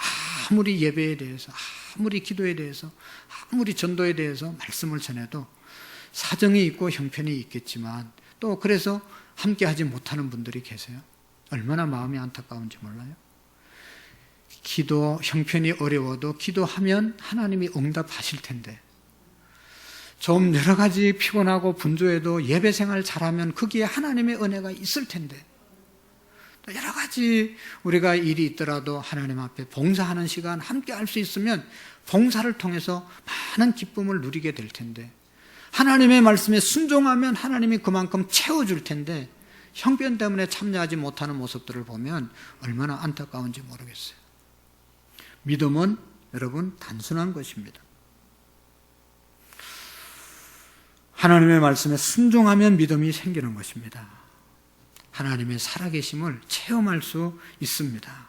아무리 예배에 대해서, 아무리 기도에 대해서, 아무리 전도에 대해서 말씀을 전해도 사정이 있고 형편이 있겠지만 또 그래서 함께 하지 못하는 분들이 계세요. 얼마나 마음이 안타까운지 몰라요. 기도 형편이 어려워도 기도하면 하나님이 응답하실 텐데 좀 여러 가지 피곤하고 분주해도 예배 생활 잘하면 거기에 하나님의 은혜가 있을 텐데 또 여러 가지 우리가 일이 있더라도 하나님 앞에 봉사하는 시간 함께 할 수 있으면 봉사를 통해서 많은 기쁨을 누리게 될 텐데 하나님의 말씀에 순종하면 하나님이 그만큼 채워줄 텐데 형편 때문에 참여하지 못하는 모습들을 보면 얼마나 안타까운지 모르겠어요. 믿음은 여러분 단순한 것입니다. 하나님의 말씀에 순종하면 믿음이 생기는 것입니다. 하나님의 살아계심을 체험할 수 있습니다.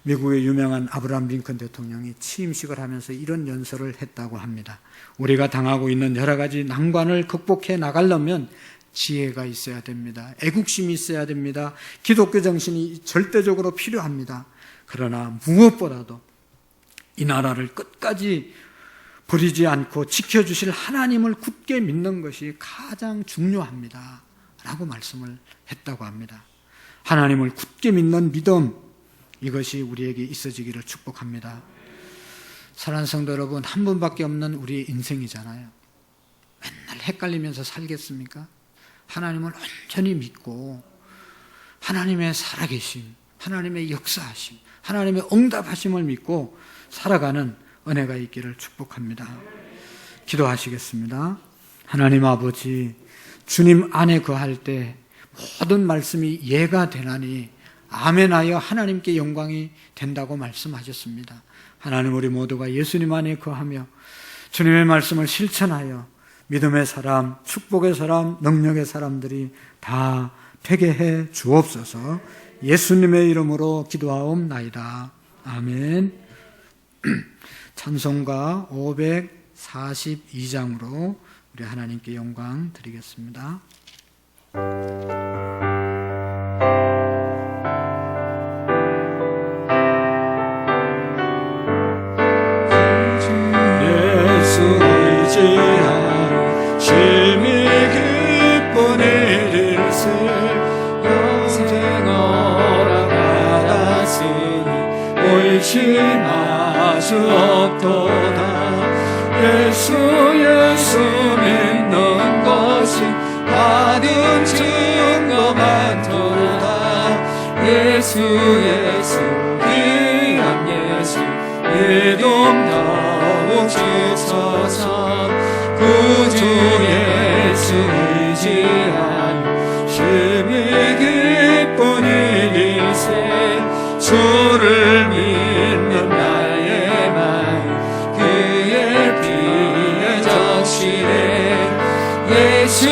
미국의 유명한 아브라함 링컨 대통령이 취임식을 하면서 이런 연설을 했다고 합니다. 우리가 당하고 있는 여러 가지 난관을 극복해 나가려면 지혜가 있어야 됩니다. 애국심이 있어야 됩니다. 기독교 정신이 절대적으로 필요합니다. 그러나 무엇보다도 이 나라를 끝까지 버리지 않고 지켜주실 하나님을 굳게 믿는 것이 가장 중요합니다. 라고 말씀을 했다고 합니다. 하나님을 굳게 믿는 믿음, 이것이 우리에게 있어지기를 축복합니다. 사랑하는 성도 여러분, 한 분밖에 없는 우리의 인생이잖아요. 맨날 헷갈리면서 살겠습니까? 하나님을 온전히 믿고 하나님의 살아계심, 하나님의 역사하심, 하나님의 응답하심을 믿고 살아가는 은혜가 있기를 축복합니다. 기도하시겠습니다. 하나님 아버지, 주님 안에 거할 때 모든 말씀이 예가 되나니 아멘하여 하나님께 영광이 된다고 말씀하셨습니다. 하나님, 우리 모두가 예수님 안에 거하며 주님의 말씀을 실천하여 믿음의 사람, 축복의 사람, 능력의 사람들이 다 되게 해 주옵소서. 예수님의 이름으로 기도하옵나이다. 아멘. 찬송가 542장으로 우리 하나님께 영광 드리겠습니다. 예수 의지하여 심히 기쁜 일일세 영생어라 받았으니 의심하수 없도다. 예수 믿는 것이 받은 증거 많도다. 예수 귀한 예수 믿음 더욱 지쳐서 구주 예수 의지하여 심히 기쁜 일일세 주를 믿는 나의 마음 그의 피에 적시네. 예수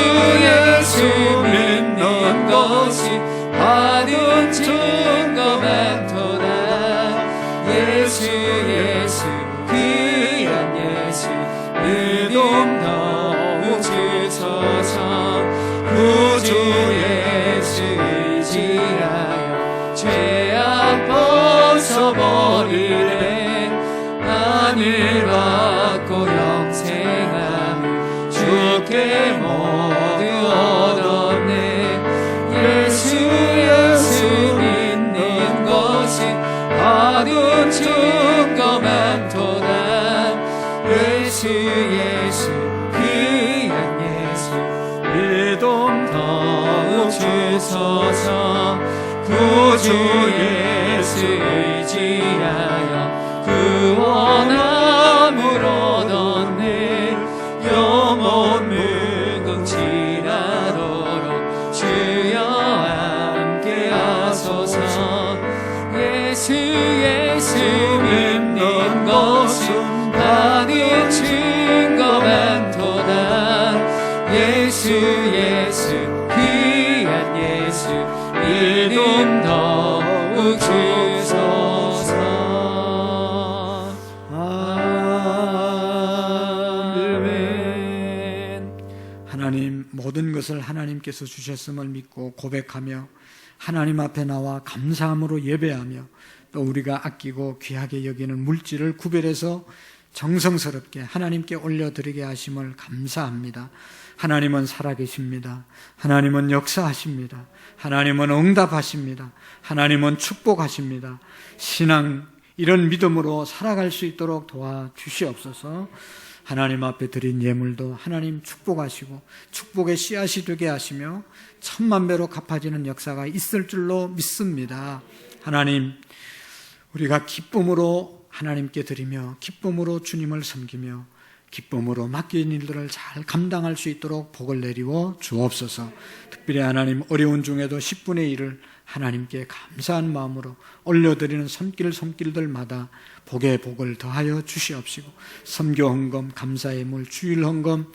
믿는 것이 받은 증거 많도다. 예수 귀한 예수 믿음 더욱 지쳐서 구주 예수 의지하여 죄악 벗어버리네. 하늘 받고 영생함을 주께 모두 얻었네. 예수 믿는 것이 받은 증거 많도다. 예수 귀한 예수 믿음 더욱 주소서. 구주 예수 의지하여 구원함을 얻었네. 영원 무궁지나도록 주여 함께 하소서. 예수 믿는 것은 받은 증거 많도다. 예수 귀한 예수 믿음 더욱 주소서. 아멘. 하나님, 모든 것을 하나님께서 주셨음을 믿고 고백하며 하나님 앞에 나와 감사함으로 예배하며 또 우리가 아끼고 귀하게 여기는 물질을 구별해서 정성스럽게 하나님께 올려드리게 하심을 감사합니다. 하나님은 살아계십니다. 하나님은 역사하십니다. 하나님은 응답하십니다. 하나님은 축복하십니다. 신앙, 이런 믿음으로 살아갈 수 있도록 도와주시옵소서. 하나님 앞에 드린 예물도 하나님 축복하시고 축복의 씨앗이 되게 하시며 천만 배로 갚아지는 역사가 있을 줄로 믿습니다. 하나님, 우리가 기쁨으로 하나님께 드리며 기쁨으로 주님을 섬기며 기쁨으로 맡긴 일들을 잘 감당할 수 있도록 복을 내리워 주옵소서. 특별히 하나님, 어려운 중에도 10분의 1을 하나님께 감사한 마음으로 올려드리는 손길들마다 복에 복을 더하여 주시옵시고, 선교 헌금, 감사의 물, 주일 헌금,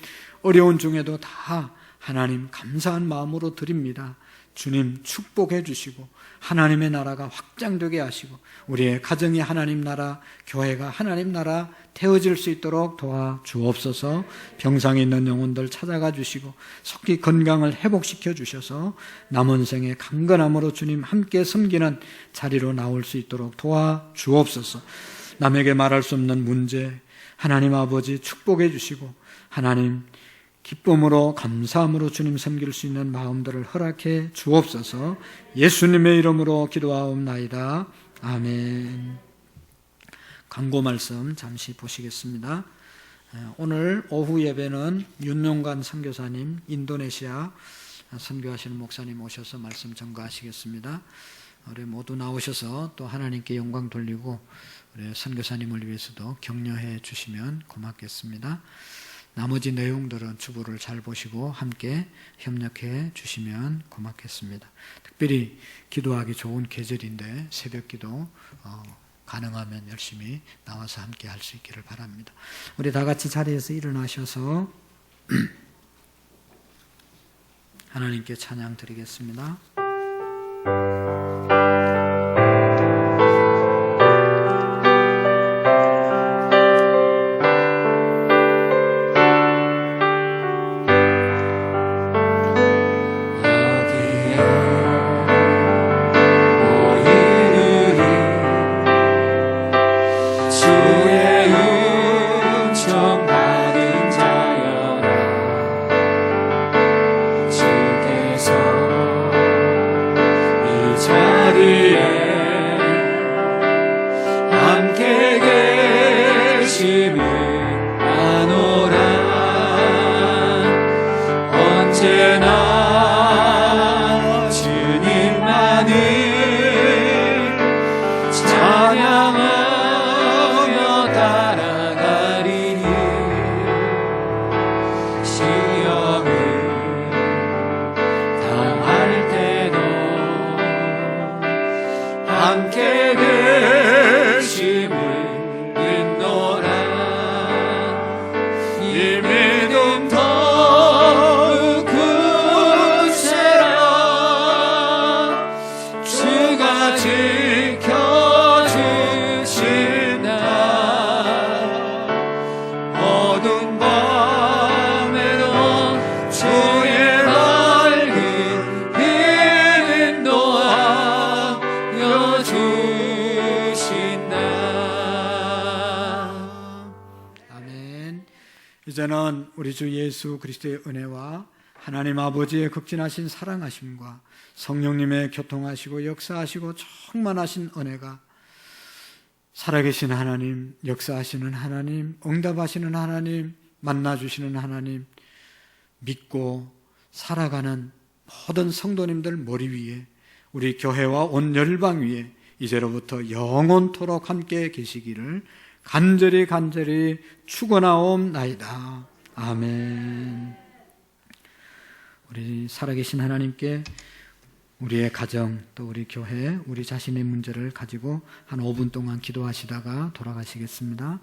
어려운 중에도 다 하나님 감사한 마음으로 드립니다. 주님 축복해 주시고 하나님의 나라가 확장되게 하시고 우리의 가정이 하나님 나라, 교회가 하나님 나라 되어질 수 있도록 도와주옵소서. 병상에 있는 영혼들 찾아가 주시고 속히 건강을 회복시켜 주셔서 남은 생에 강건함으로 주님 함께 섬기는 자리로 나올 수 있도록 도와주옵소서. 남에게 말할 수 없는 문제 하나님 아버지 축복해 주시고 하나님 기쁨으로 감사함으로 주님 섬길 수 있는 마음들을 허락해 주옵소서. 예수님의 이름으로 기도하옵나이다. 아멘. 광고 말씀 잠시 보시겠습니다. 오늘 오후 예배는 윤용관 선교사님, 인도네시아 선교하시는 목사님 오셔서 말씀 전가하시겠습니다. 우리 모두 나오셔서 또 하나님께 영광 돌리고 우리 선교사님을 위해서도 격려해 주시면 고맙겠습니다. 나머지 내용들은 주보를 잘 보시고 함께 협력해 주시면 고맙겠습니다. 특별히 기도하기 좋은 계절인데 새벽 기도 가능하면 열심히 나와서 함께 할 수 있기를 바랍니다. 우리 다 같이 자리에서 일어나셔서 하나님께 찬양 드리겠습니다. 이제는 우리 주 예수 그리스도의 은혜와 하나님 아버지의 극진하신 사랑하심과 성령님의 교통하시고 역사하시고 충만하신 은혜가 살아계신 하나님, 역사하시는 하나님, 응답하시는 하나님, 만나주시는 하나님, 믿고 살아가는 모든 성도님들 머리 위에, 우리 교회와 온 열방 위에 이제로부터 영원토록 함께 계시기를 간절히 축원하옵나이다. 아멘. 우리 살아계신 하나님께 우리의 가정, 또 우리 교회, 우리 자신의 문제를 가지고 한 5분 동안 기도하시다가 돌아가시겠습니다.